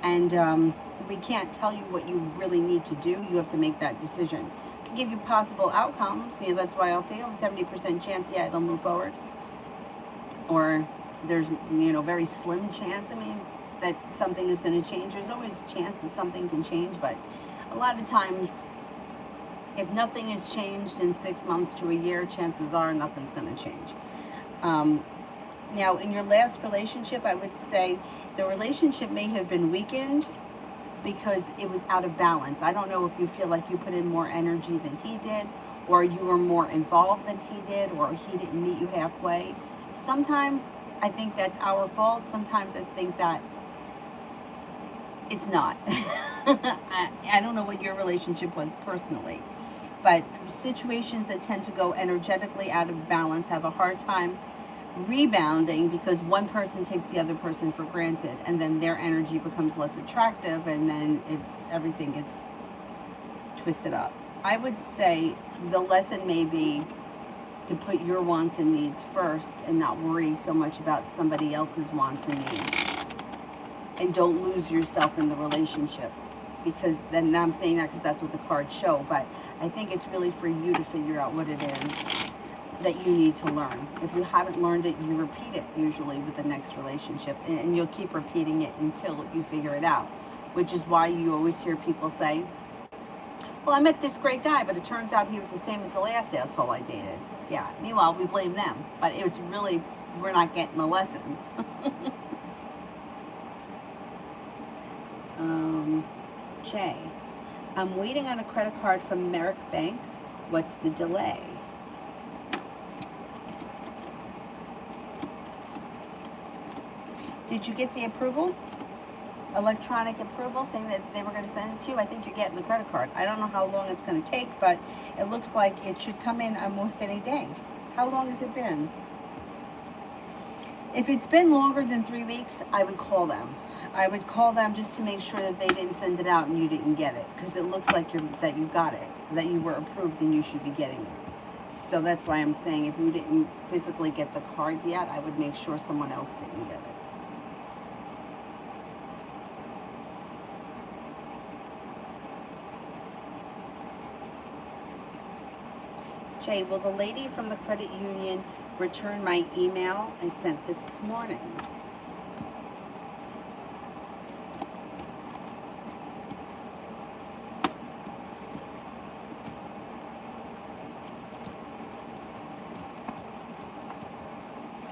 and we can't tell you what you really need to do. You have to make that decision. It can give you possible outcomes. That's why I'll say, 70% chance, yeah, it'll move forward. Or there's, very slim chance, that something is going to change. There's always a chance that something can change, but a lot of times, if nothing is changed in 6 months to a year, chances are nothing's going to change. Now, in your last relationship, I would say the relationship may have been weakened because it was out of balance. I don't know if you feel like you put in more energy than he did, or you were more involved than he did, or he didn't meet you halfway. Sometimes I think that's our fault. Sometimes I think that it's not. I don't know what your relationship was personally, but situations that tend to go energetically out of balance have a hard time rebounding because one person takes the other person for granted, and then their energy becomes less attractive, and then everything gets twisted up. I would say the lesson may be to put your wants and needs first and not worry so much about somebody else's wants and needs. And don't lose yourself in the relationship, because then I'm saying that because that's what the cards show, but I think it's really for you to figure out what it is that you need to learn. If you haven't learned it, you repeat it usually with the next relationship, and you'll keep repeating it until you figure it out, which is why you always hear people say, well, I met this great guy, but it turns out he was the same as the last asshole I dated. Yeah, meanwhile, we blame them, but it's really, we're not getting the lesson. Jay, I'm waiting on a credit card from Merrick Bank. What's the delay? Did you get the approval? Electronic approval saying that they were going to send it to you? I think you're getting the credit card. I don't know how long it's going to take, but it looks like it should come in almost any day. How long has it been? If it's been longer than 3 weeks, I would call them. I would call them just to make sure that they didn't send it out and you didn't get it, because it looks like that you got it, that you were approved and you should be getting it. So that's why I'm saying if you didn't physically get the card yet, I would make sure someone else didn't get it. Jay, will the lady from the credit union return my email I sent this morning?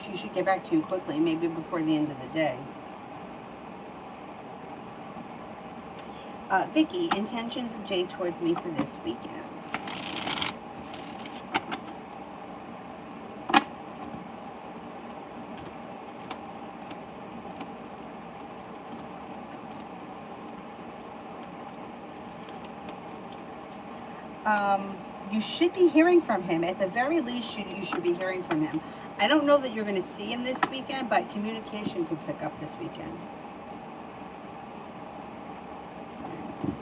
She should get back to you quickly, maybe before the end of the day. Vicky, intentions of Jay towards me for this weekend. You should be hearing from him. At the very least, you should be hearing from him. I don't know that you're going to see him this weekend, but communication could pick up this weekend.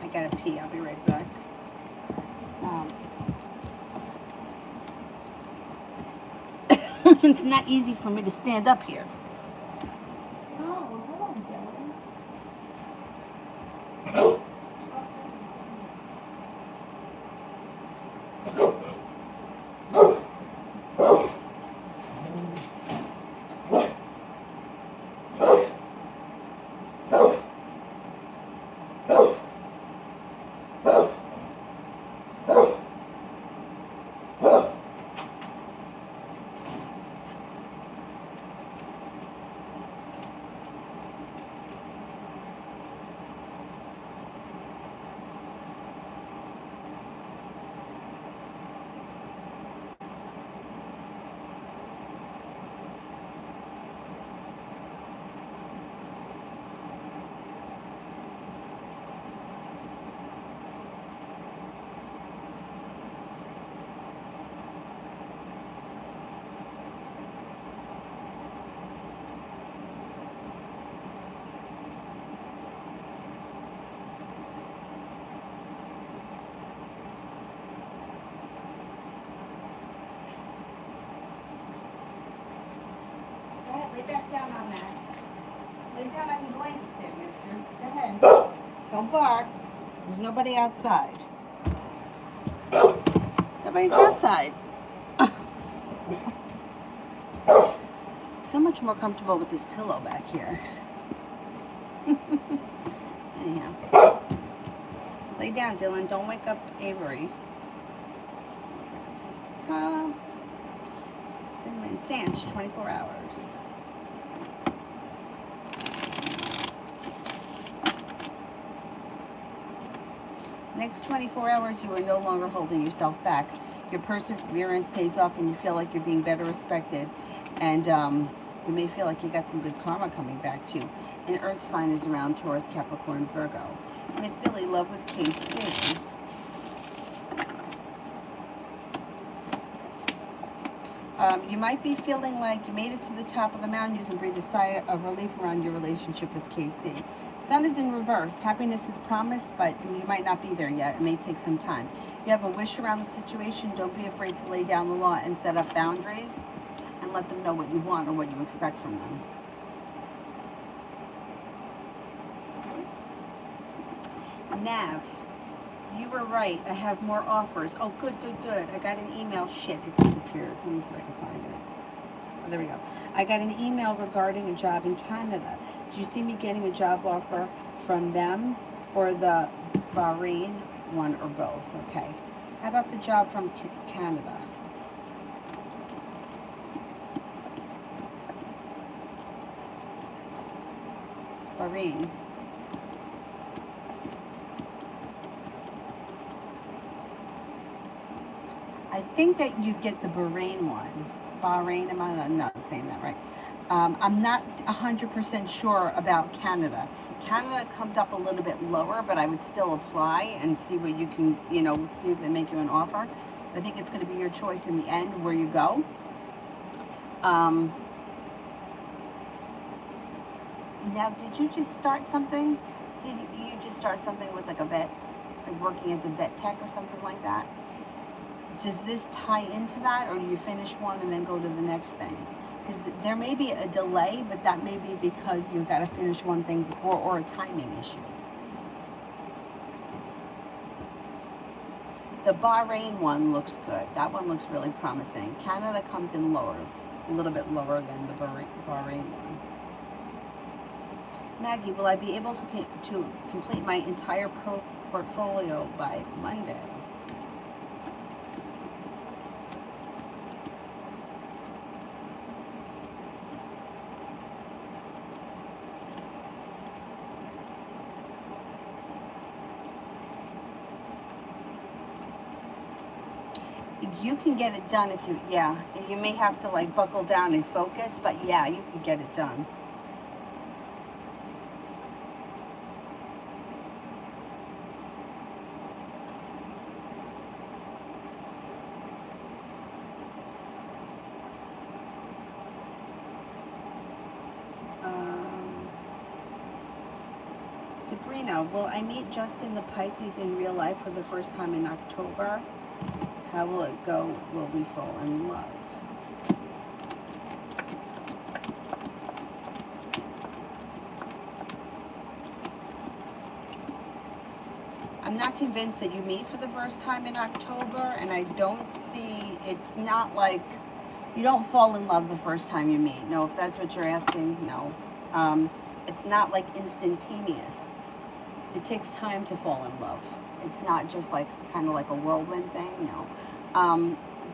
I gotta pee. I'll be right back. It's not easy for me to stand up here. Go ahead, lay back down on that. Lay down on your blanket there, mister. Go ahead. Don't bark. There's nobody outside. Nobody's outside. So much more comfortable with this pillow back here. Anyhow. Lay down, Dylan. Don't wake up Avery. Top. Cinnamon Sanch, 24 hours. Next 24 hours, you are no longer holding yourself back. Your perseverance pays off and you feel like you're being better respected. And you may feel like you got some good karma coming back to you. An earth sign is around Taurus, Capricorn, Virgo. Miss Billy, love with KC. You might be feeling like you made it to the top of the mountain. You can breathe a sigh of relief around your relationship with KC. Sun is in reverse. Happiness is promised, but you might not be there yet. It may take some time. You have a wish around the situation. Don't be afraid to lay down the law and set up boundaries and let them know what you want or what you expect from them. Nav, you were right. I have more offers. Oh, good. I got an email. Shit, it disappeared. Let me see if I can find it. Oh, there we go. I got an email regarding a job in Canada. Do you see me getting a job offer from them or the Bahrain one or both? Okay. How about the job from Canada? Bahrain. I think that you get the Bahrain one. Bahrain, am I not saying that right? I'm not 100% sure about Canada. Canada comes up a little bit lower, but I would still apply and see what you can, see if they make you an offer. I think it's going to be your choice in the end where you go. Now, did you just start something? Did you just start something with like a vet, like working as a vet tech or something like that? Does this tie into that, or do you finish one and then go to the next thing? Because there may be a delay, but that may be because you got to finish one thing before, or a timing issue. The Bahrain one looks good. That one looks really promising. Canada comes in lower, a little bit lower than the Bahrain one. Maggie, will I be able to complete my entire portfolio by Monday? You can get it done if you, you may have to like buckle down and focus, but yeah, you can get it done. Sabrina, will I meet Justin the Pisces in real life for the first time in October? How will it go? Will we fall in love? I'm not convinced that you meet for the first time in October, and I don't see, it's not like you don't fall in love the first time you meet. No, if that's what you're asking, no. It's not like instantaneous. It takes time to fall in love. It's not just like kind of like a whirlwind thing, no.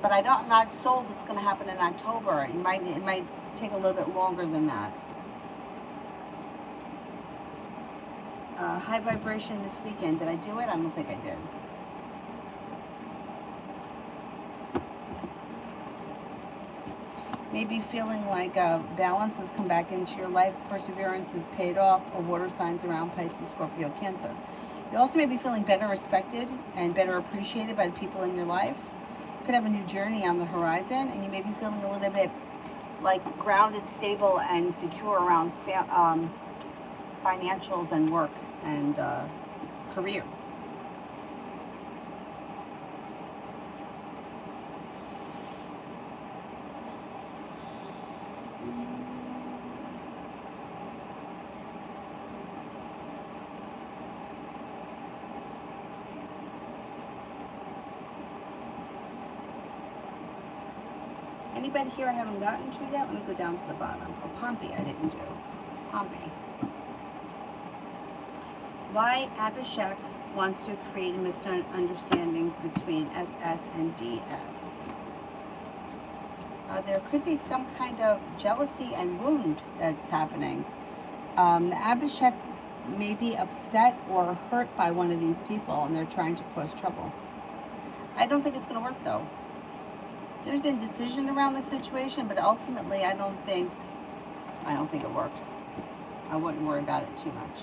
But I'm not sold it's going to happen in October. It might take a little bit longer than that. High vibration this weekend. Did I do it? I don't think I did. Maybe feeling like balance has come back into your life, perseverance is paid off, or water signs around Pisces, Scorpio, Cancer. You also may be feeling better respected and better appreciated by the people in your life. You could have a new journey on the horizon, and you may be feeling a little bit like grounded, stable, and secure around financials and work and career. Anybody here I haven't gotten to yet? Let me go down to the bottom. Oh, Pompey I didn't do. Pompey. Why Abhishek wants to create misunderstandings between SS and BS. There could be some kind of jealousy and wound that's happening. Abhishek may be upset or hurt by one of these people, and they're trying to cause trouble. I don't think it's going to work, though. There's indecision around the situation, but ultimately, I don't think it works. I wouldn't worry about it too much.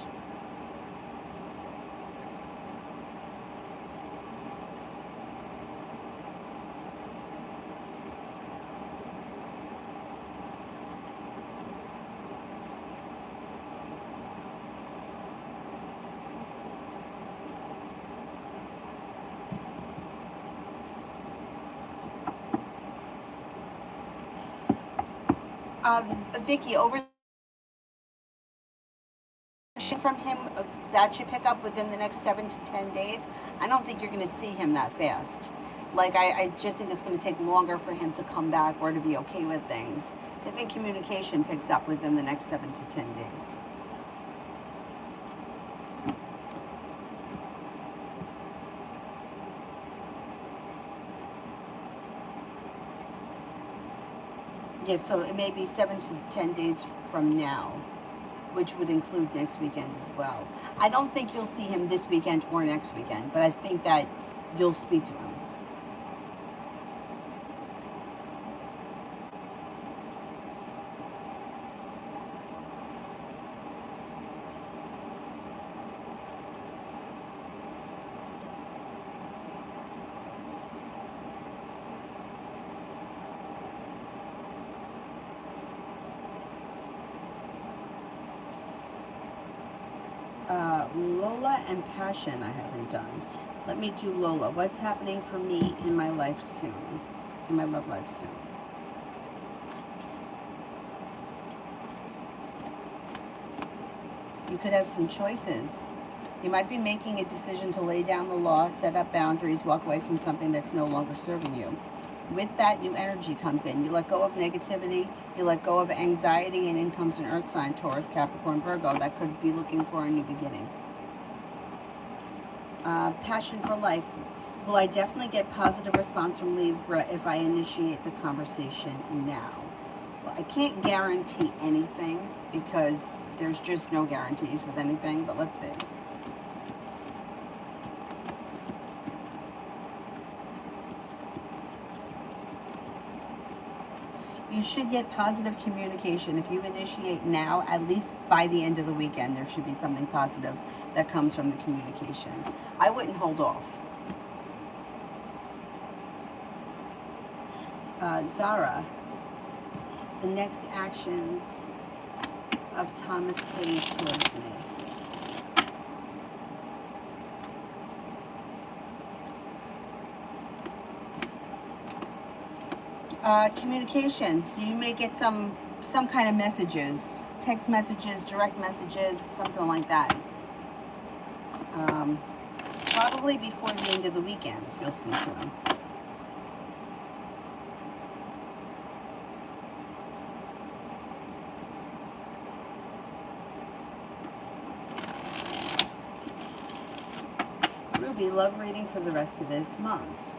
Vicky, over from him that you pick up within the next 7 to 10 days. I don't think you're going to see him that fast. Like, I just think it's going to take longer for him to come back or to be okay with things. I think communication picks up within the next 7 to 10 days. Yes, so it may be 7 to 10 days from now, which would include next weekend as well. I don't think you'll see him this weekend or next weekend, but I think that you'll speak to him. Lola and Passion I haven't done. Let me do Lola. What's happening for me in my life soon? In my love life soon. You could have some choices. You might be making a decision to lay down the law, set up boundaries, walk away from something that's no longer serving you. With that, new energy comes in. You let go of negativity, you let go of anxiety, and in comes an earth sign, Taurus, Capricorn, Virgo, that could be looking for a new beginning. Passion for life. Will I definitely get positive response from Libra if I initiate the conversation now? Well, I can't guarantee anything because there's just no guarantees with anything, but let's see. You should get positive communication. If you initiate now, at least by the end of the weekend, there should be something positive that comes from the communication. I wouldn't hold off. Zara, the next actions of Thomas Page towards me. Communication. So you may get some kind of messages, text messages, direct messages, something like that. Probably before the end of the weekend, you'll speak to him. Ruby, love reading for the rest of this month.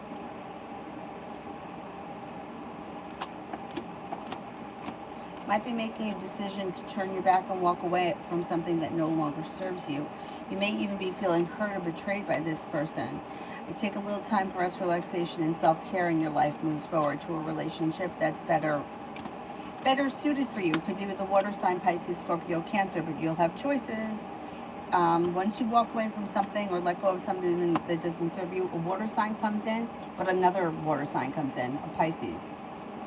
Might be making a decision to turn your back and walk away from something that no longer serves you. You may even be feeling hurt or betrayed by this person. You take a little time for rest, relaxation, and self-care, and your life moves forward to a relationship that's better suited for you. It could be with a water sign, Pisces, Scorpio, Cancer, but you'll have choices. Once you walk away from something or let go of something that doesn't serve you, a water sign comes in, but another water sign comes in, a Pisces.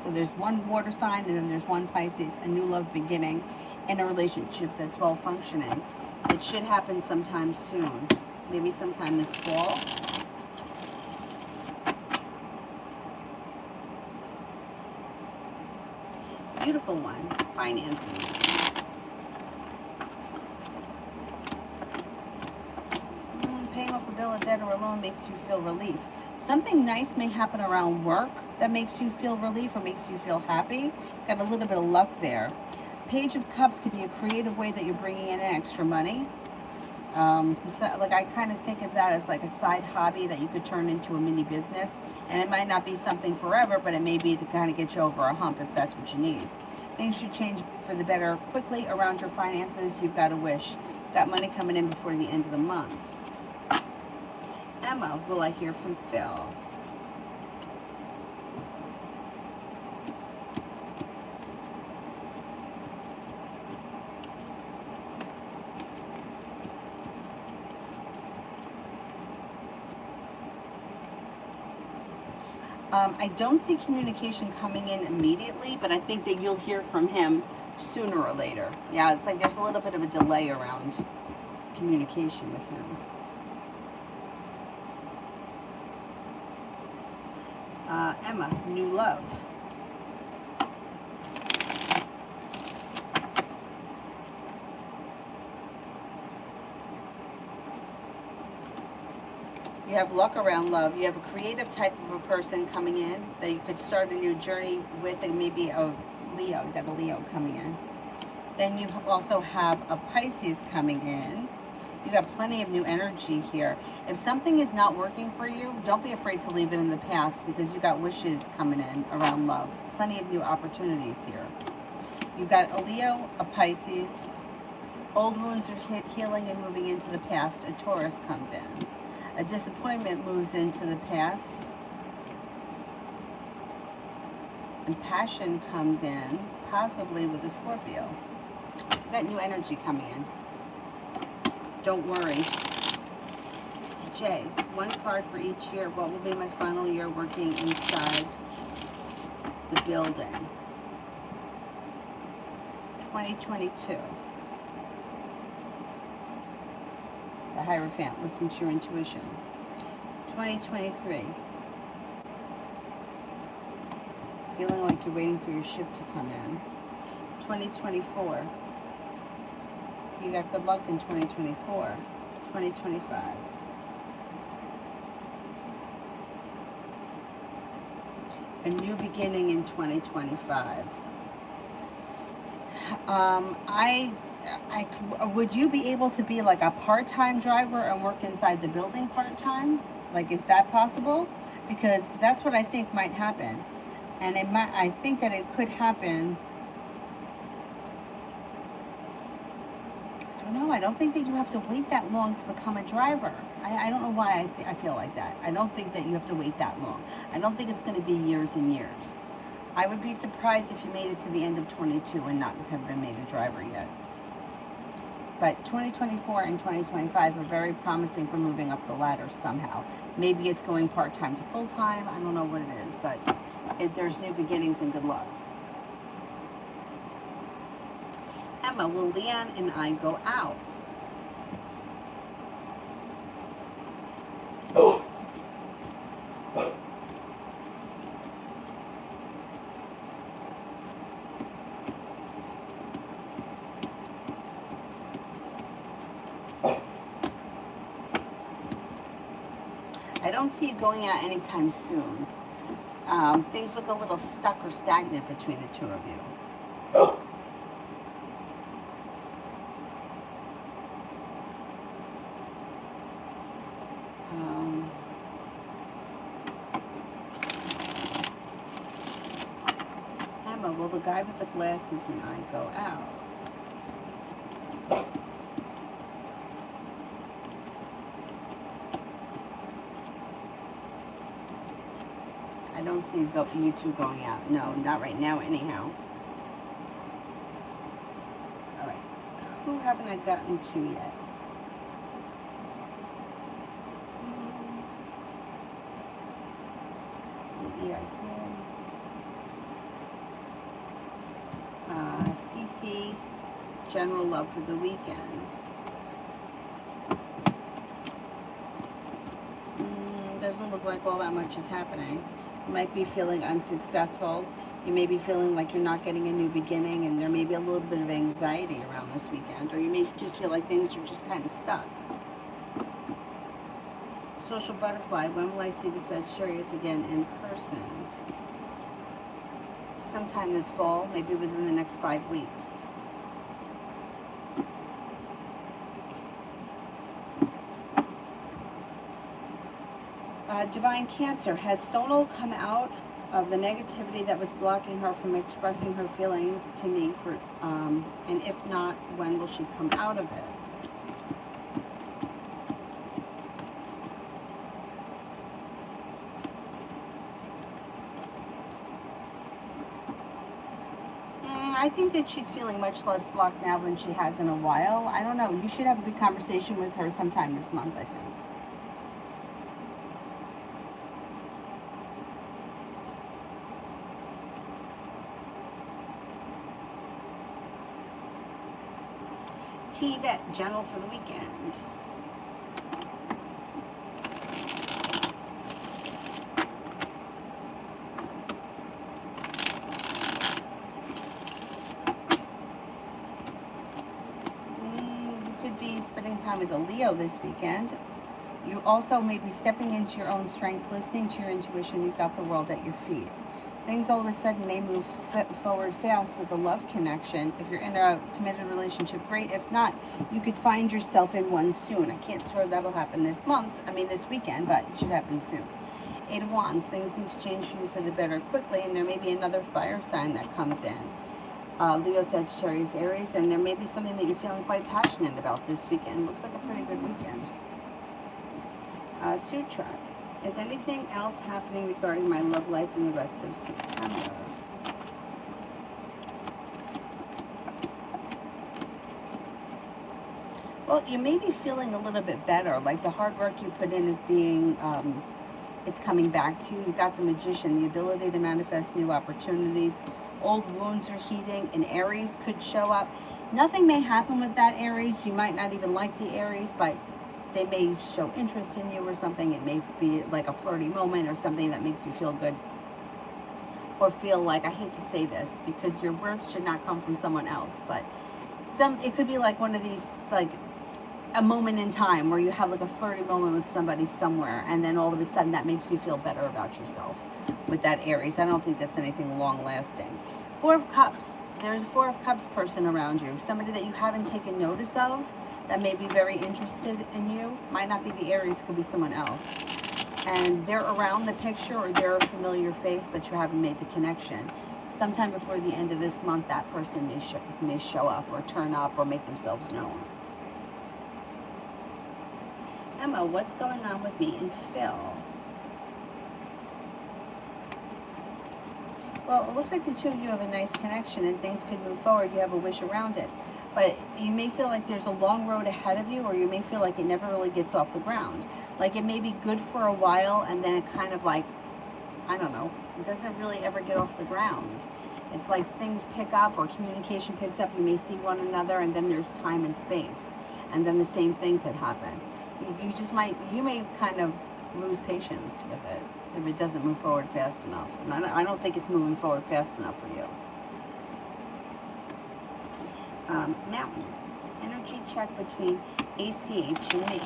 So there's one water sign and then there's one Pisces, a new love beginning in a relationship that's well functioning. It should happen sometime soon, maybe sometime this fall. Beautiful one, finances. Paying off a bill, a debt, or a loan makes you feel relief. Something nice may happen around work that makes you feel relief or makes you feel happy. Got a little bit of luck there. Page of Cups could be a creative way that you're bringing in extra money. So, like, I kind of think of that as like a side hobby that you could turn into a mini business. And it might not be something forever, but it may be to kind of get you over a hump if that's what you need. Things should change for the better quickly around your finances. You've got a wish. Got money coming in before the end of the month. Emma, will I hear from Phil? I don't see communication coming in immediately, but I think that you'll hear from him sooner or later. Yeah, it's like there's a little bit of a delay around communication with him. Emma, new love. You have luck around love. You have a creative type of a person coming in that you could start a new journey with, and maybe a Leo. You got a Leo coming in. Then you also have a Pisces coming in. You got plenty of new energy here. If something is not working for you, don't be afraid to leave it in the past, because you got wishes coming in around love. Plenty of new opportunities here. You got a Leo, a Pisces. Old wounds are healing and moving into the past. A Taurus comes in. A disappointment moves into the past. And passion comes in, possibly with a Scorpio. You got new energy coming in. Don't worry. Jay, one card for each year. What will be my final year working inside the building? 2022. The Hierophant, listen to your intuition. 2023. Feeling like you're waiting for your ship to come in. 2024. You got good luck in 2024. 2025. A new beginning in 2025. Would you be able to be like a part-time driver and work inside the building part-time? Like, is that possible? Because that's what I think might happen. And I think that it could happen. I don't know. I don't think that you have to wait that long to become a driver. I don't know why I feel like that. I don't think that you have to wait that long. I don't think it's going to be years and years. I would be surprised if you made it to the end of 22 and not have been made a driver yet. But 2024 and 2025 are very promising for moving up the ladder somehow. Maybe it's going part-time to full-time. I don't know what it is, but there's new beginnings and good luck. Emma, will Leon and I go out? don't see you going out anytime soon. Things look a little stuck or stagnant between the two of you. Emma, will the guy with the glasses and I go out? I don't see you two going out. No, not right now anyhow. All right. Who haven't I gotten to yet? Yeah, I did. CC, general love for the weekend. Doesn't look like all that much is happening. You might be feeling unsuccessful. You may be feeling like you're not getting a new beginning, and there may be a little bit of anxiety around this weekend, or you may just feel like things are just kind of stuck. Social butterfly, when will I see the Sagittarius again in person? Sometime this fall, maybe within the next 5 weeks. Divine Cancer, has Sonal come out of the negativity that was blocking her from expressing her feelings to me? And if not, when will she come out of it? I think that she's feeling much less blocked now than she has in a while. I don't know. You should have a good conversation with her sometime this month, I think. T-Vet, general for the weekend. You could be spending time with a Leo this weekend. You also may be stepping into your own strength, listening to your intuition. You've got the world at your feet. Things all of a sudden may move forward fast with a love connection. If you're in a committed relationship, great. If not, you could find yourself in one soon. I can't swear that'll happen this weekend, but it should happen soon. 8 of Wands, things need to change for you for the better quickly, and there may be another fire sign that comes in. Leo, Sagittarius, Aries, and there may be something that you're feeling quite passionate about this weekend. Looks like a pretty good weekend. Sutra. Is anything else happening regarding my love life in the rest of September? Well, you may be feeling a little bit better, like the hard work you put in is being, it's coming back to you. You've got the Magician, the ability to manifest new opportunities. Old wounds are healing. An Aries could show up. Nothing may happen with that Aries. You might not even like the Aries, but they may show interest in you or something. It may be like a flirty moment or something that makes you feel good. Or feel like, I hate to say this, because your worth should not come from someone else, but it could be like one of these, like a moment in time where you have like a flirty moment with somebody somewhere, and then all of a sudden that makes you feel better about yourself with that Aries. I don't think that's anything long lasting. 4 of Cups. There's a 4 of Cups person around you. Somebody that you haven't taken notice of that may be very interested in you. Might not be the Aries, could be someone else. And they're around the picture, or they're a familiar face, but you haven't made the connection. Sometime before the end of this month, that person may show up or turn up or make themselves known. Emma, what's going on with me and Phil? Well, it looks like the two of you have a nice connection and things could move forward. You have a wish around it. But you may feel like there's a long road ahead of you, or you may feel like it never really gets off the ground. Like it may be good for a while, and then it kind of like, I don't know, it doesn't really ever get off the ground. It's like things pick up or communication picks up. You may see one another, and then there's time and space. And then the same thing could happen. You may kind of lose patience with it if it doesn't move forward fast enough. And I don't think it's moving forward fast enough for you. Mountain. Energy check between ACH and me.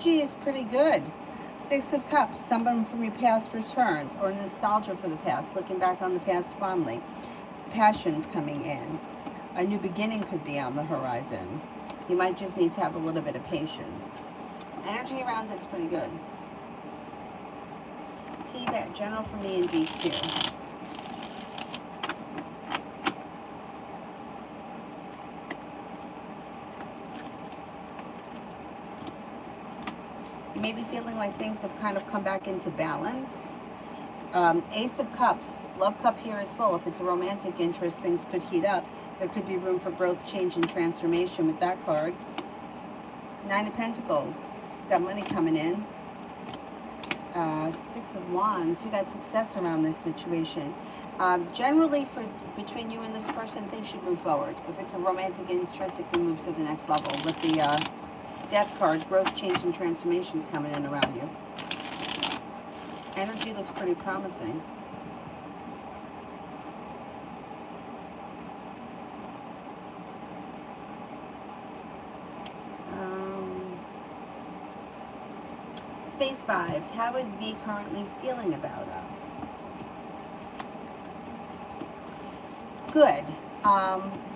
energy is pretty good. Six of Cups, someone from your past returns, or nostalgia for the past, looking back on the past fondly. Passions coming in. A new beginning could be on the horizon. You might just need to have a little bit of patience. Energy around it's pretty good. T-Bet, general for me and DQ. You may be feeling like things have kind of come back into balance. Ace of Cups, love cup here is full. If it's a romantic interest, things could heat up. There could be room for growth, change, and transformation with that card. Nine of Pentacles, got money coming in. Six of Wands, you got success around this situation. Generally, between you and this person, things should move forward. If it's a romantic interest, it can move to the next level. With the Death card, growth, change, and transformations coming in around you. Energy looks pretty promising. Space vibes. How is V currently feeling about us? Good.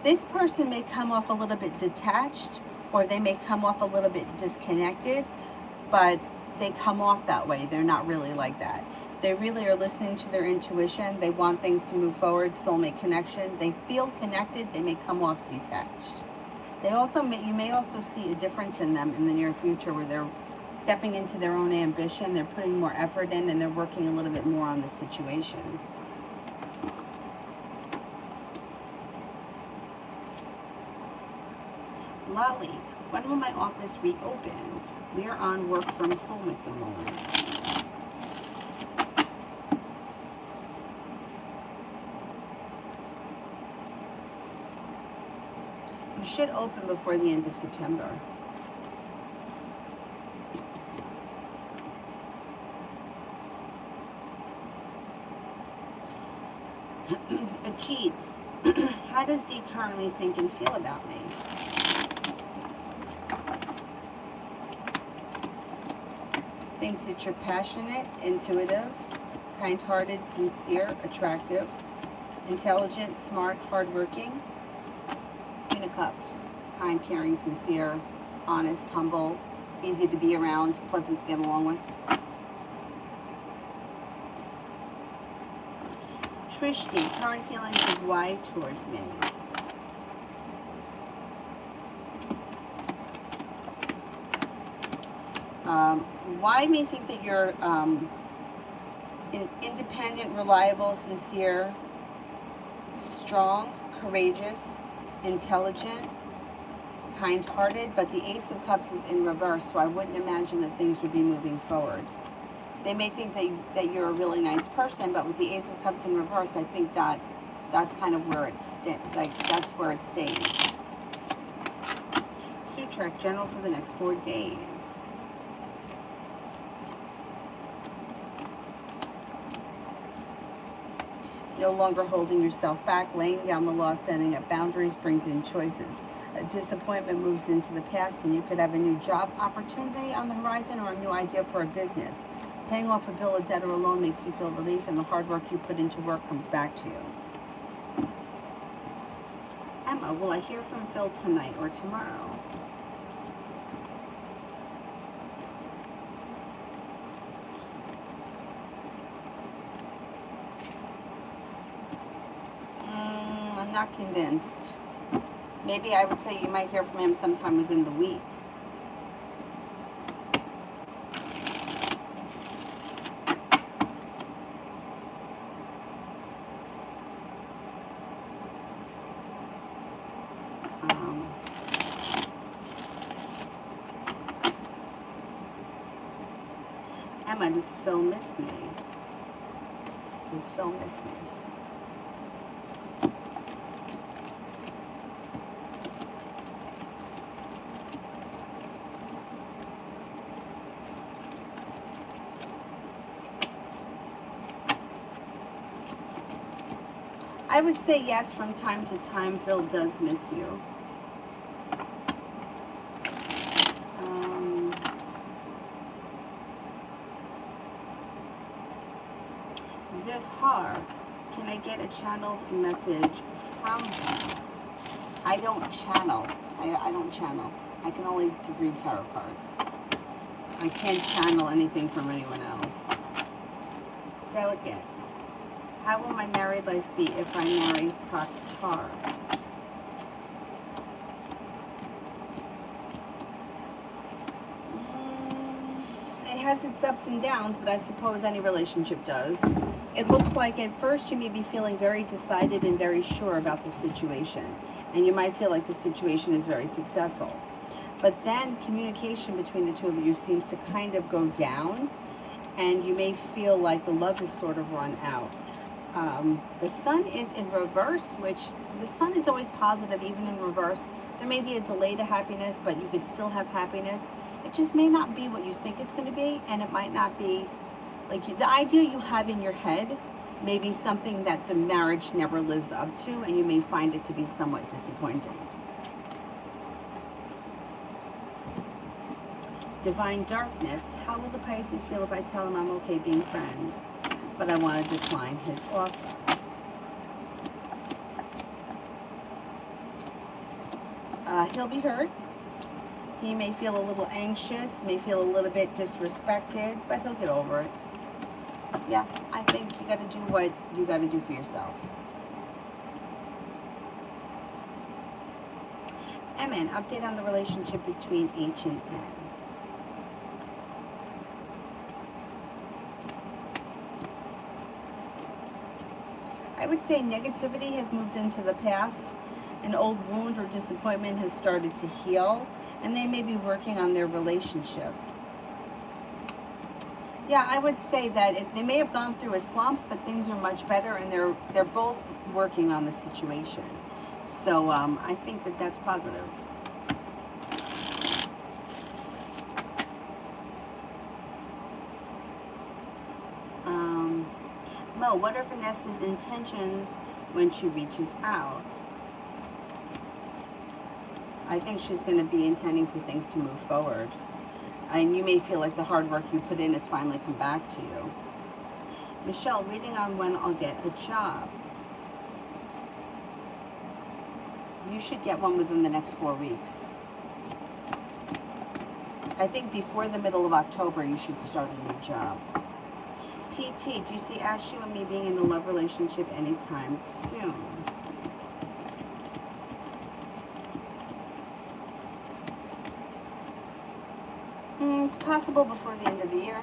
This person may come off a little bit detached, or they may come off a little bit disconnected, but they come off that way. They're not really like that. They really are listening to their intuition. They want things to move forward, soulmate connection. They feel connected. They may come off detached. They also you may also see a difference in them in the near future, where they're stepping into their own ambition. They're putting more effort in, and they're working a little bit more on the situation. Lolly, when will my office reopen? We are on work from home at the moment. You should open before the end of September. A cheat. How does D currently think and feel about me? Thinks that you're passionate, intuitive, kind-hearted, sincere, attractive, intelligent, smart, hardworking. Queen of Cups. Kind, caring, sincere, honest, humble, easy to be around, pleasant to get along with. Trishti, current feelings of why towards me. Why may think that you're independent, reliable, sincere, strong, courageous, intelligent, kind-hearted, but the Ace of Cups is in reverse, so I wouldn't imagine that things would be moving forward. They may think that you're a really nice person, but with the Ace of Cups in reverse, I think that's kind of where that's where it stays. Sutrek, general for the next 4 days. No longer holding yourself back, laying down the law, setting up boundaries brings in choices. A disappointment moves into the past, and you could have a new job opportunity on the horizon or a new idea for a business. Paying off a bill, a debt, or a loan makes you feel relief, and the hard work you put into work comes back to you. Emma, will I hear from Phil tonight or tomorrow? I'm not convinced. Maybe I would say you might hear from him sometime within the week. Emma, does Phil miss me? Does Phil miss me? I would say yes, from time to time, Phil does miss you. Vivhar, can I get a channeled message from him? I don't channel. I don't channel. I can only read tarot cards. I can't channel anything from anyone else. Delicate. How will my married life be if I marry Praktar? It has its ups and downs, but I suppose any relationship does. It looks like at first you may be feeling very decided and very sure about the situation. And you might feel like the situation is very successful. But then communication between the two of you seems to kind of go down. And you may feel like the love is sort of run out. The sun is in reverse, which the sun is always positive, even in reverse. There may be a delay to happiness, but you could still have happiness. It just may not be what you think it's going to be, and it might not be like the idea you have in your head may be something that the marriage never lives up to, and you may find it to be somewhat disappointing. Divine Darkness. How will the Pisces feel if I tell him I'm okay being friends, but I want to decline his offer? He'll be hurt. He may feel a little anxious, may feel a little bit disrespected, but he'll get over it. Yeah, I think you got to do what you got to do for yourself. MN, update on the relationship between H and N. I would say negativity has moved into the past. An old wound or disappointment has started to heal, and they may be working on their relationship. Yeah, I would say that they may have gone through a slump, but things are much better, and they're both working on the situation. So I think that that's positive. Mo, what are Vanessa's intentions when she reaches out? I think she's going to be intending for things to move forward. And you may feel like the hard work you put in has finally come back to you. Michelle, reading on when I'll get a job. You should get one within the next 4 weeks. I think before the middle of October, you should start a new job. PT, do you see Ashley and me being in a love relationship anytime soon? It's possible before the end of the year.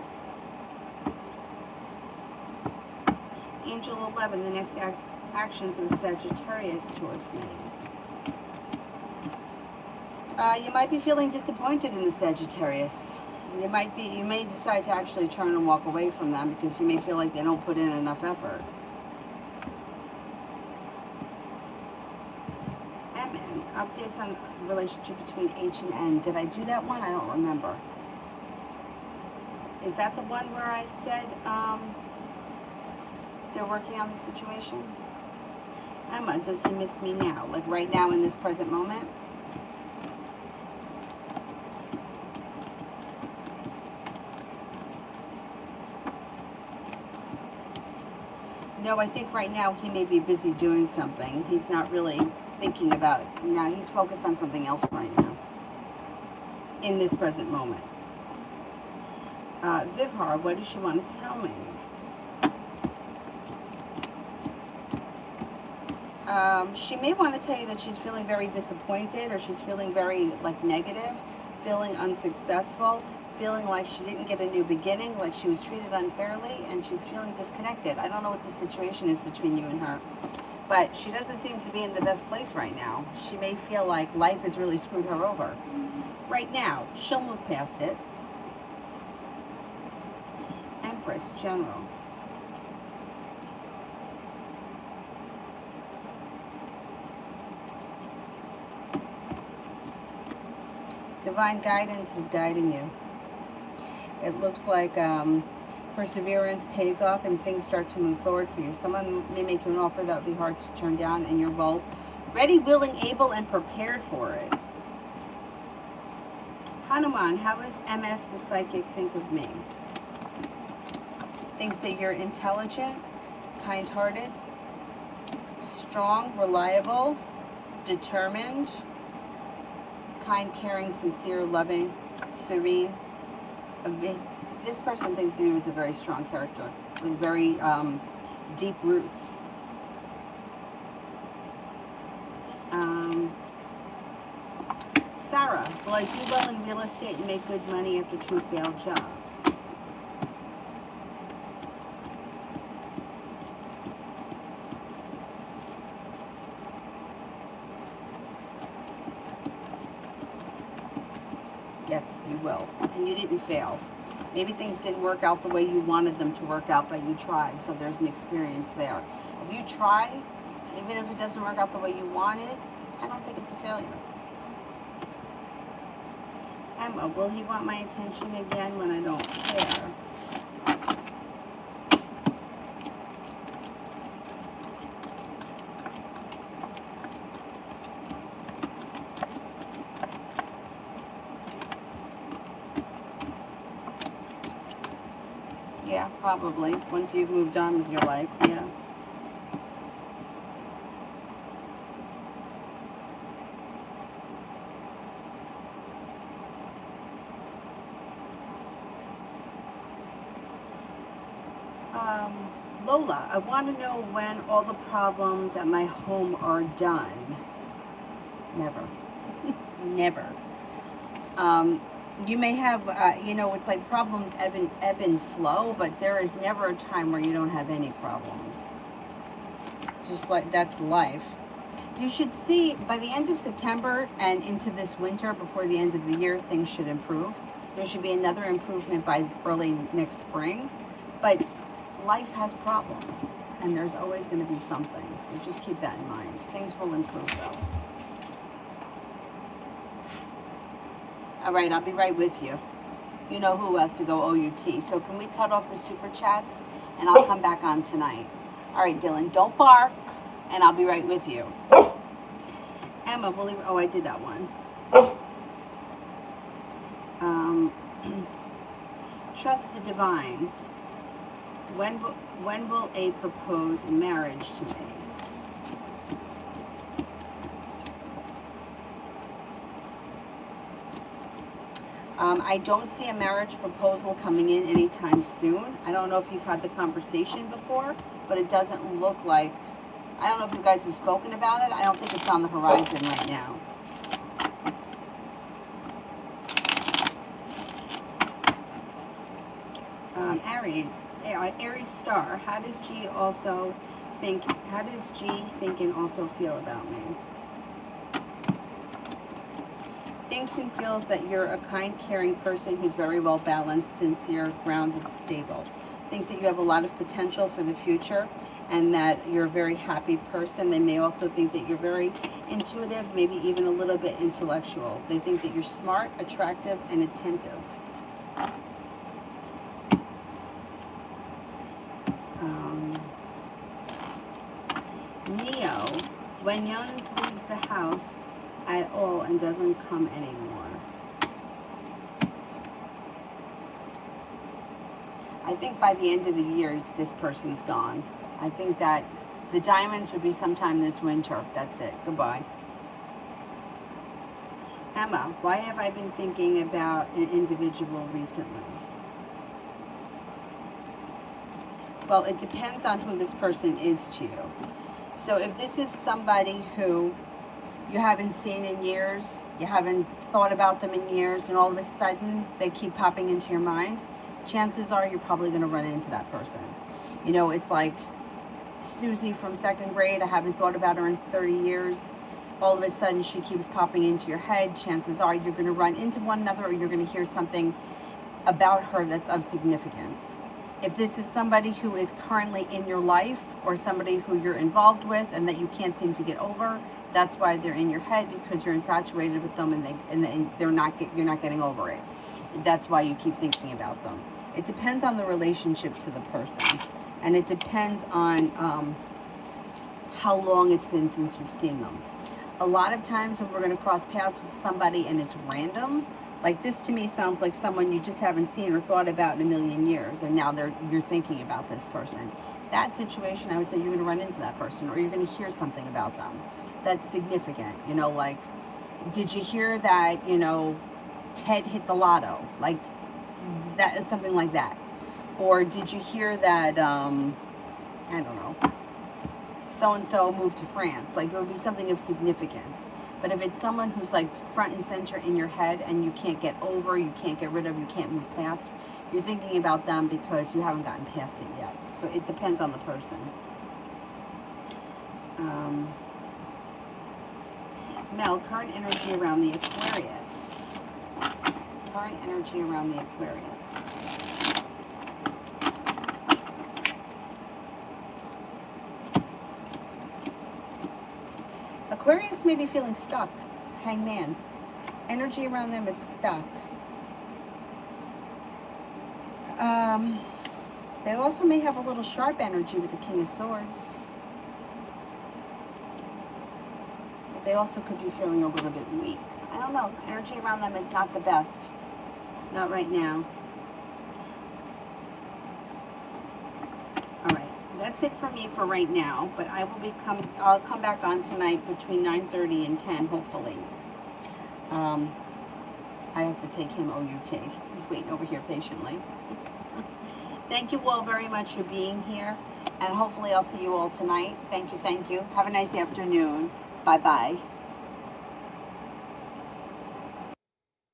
Angel 11, the next actions of Sagittarius towards me. You might be feeling disappointed in the Sagittarius. You may decide to actually turn and walk away from them because you may feel like they don't put in enough effort. MN, updates on the relationship between H and N. Did I do that one? I don't remember. Is that the one where I said they're working on the situation? Emma, does he miss me now? Like right now in this present moment? No, I think right now he may be busy doing something. He's not really thinking about it. Now he's focused on something else right now. In this present moment. Vivhar, what does she want to tell me? She may want to tell you that she's feeling very disappointed, or she's feeling very negative, feeling unsuccessful, feeling like she didn't get a new beginning, like she was treated unfairly, and she's feeling disconnected. I don't know what the situation is between you and her, but she doesn't seem to be in the best place right now. She may feel like life has really screwed her over. Right now, she'll move past it. Empress, General. Divine guidance is guiding you. It looks like perseverance pays off and things start to move forward for you. Someone may make you an offer that would be hard to turn down, and you're both ready, willing, able, and prepared for it. Hanuman, how does MS the psychic think of me? Thinks that you're intelligent, kind-hearted, strong, reliable, determined, kind, caring, sincere, loving, serene. This person thinks of you as a very strong character with very deep roots. Sarah, will I do well in real estate and make good money after 2 failed jobs? Yes, you will. And you didn't fail. Maybe things didn't work out the way you wanted them to work out, but you tried. So there's an experience there. If you try, even if it doesn't work out the way you wanted, I don't think it's a failure. Emma, will he want my attention again when I don't care? Yeah, probably. Once you've moved on with your life, yeah. Lola, I want to know when all the problems at my home are done. Never. Never. You may have, it's like problems ebb and flow, but there is never a time where you don't have any problems. Just like that's life. You should see by the end of September and into this winter, before the end of the year, things should improve. There should be another improvement by early next spring. But life has problems, and there's always going to be something. So just keep that in mind. Things will improve, though. All right, I'll be right with you. You know who has to go OUT. So can we cut off the super chats, and I'll come back on tonight. All right, Dylan, don't bark, and I'll be right with you. Emma, I did that one. Trust the divine. When will a proposed marriage to me? I don't see a marriage proposal coming in anytime soon. I don't know if you've had the conversation before, but it doesn't look like, I don't know if you guys have spoken about it. I don't think it's on the horizon right now. Aries star, how does G think and also feel about me? Thinks and feels that you're a kind, caring person who's very well balanced, sincere, grounded, stable. Thinks that you have a lot of potential for the future and that you're a very happy person. They may also think that you're very intuitive, maybe even a little bit intellectual. They think that you're smart, attractive, and attentive. Neo, when Yuns leaves the house at all and doesn't come anymore. I think by the end of the year, this person's gone. I think that the diamonds would be sometime this winter. That's it. Goodbye. Emma, why have I been thinking about an individual recently? Well, it depends on who this person is to you. So if this is somebody who you haven't seen in years, you haven't thought about them in years, and all of a sudden they keep popping into your mind, chances are you're probably going to run into that person. You know, it's like Susie from 2nd grade. I haven't thought about her in 30 years. All of a sudden she keeps popping into your head. Chances are you're going to run into one another, or you're going to hear something about her that's of significance. If this is somebody who is currently in your life, or somebody who you're involved with and that you can't seem to get over, that's why they're in your head, because you're infatuated with them and you're not getting over it. That's why you keep thinking about them. It depends on the relationship to the person, and it depends on how long it's been since you've seen them. A lot of times when we're going to cross paths with somebody and it's random, Like this to me sounds like someone you just haven't seen or thought about in a million years, and now you're thinking about this person. That situation, I would say you're going to run into that person, or you're going to hear something about them that's significant. You know, like, did you hear that, you know, Ted hit the lotto? Like, that is something like that. Or did you hear that, I don't know, so-and-so moved to France? Like, it would be something of significance. But if it's someone who's like front and center in your head and you can't get over, you can't get rid of, you can't move past, you're thinking about them because you haven't gotten past it yet. So it depends on the person. Mel, current energy around the Aquarius. Current energy around the Aquarius. Aquarius may be feeling stuck. Hangman. Energy around them is stuck. They also may have a little sharp energy with the King of Swords. They also could be feeling a little bit weak. I don't know. Energy around them is not the best. Not right now. All right. That's it for me for right now. But I'll come back on tonight between 9:30 and 10, hopefully. I have to take him OUT. He's waiting over here patiently. Thank you all very much for being here. And hopefully I'll see you all tonight. Thank you, thank you. Have a nice afternoon. Bye-bye.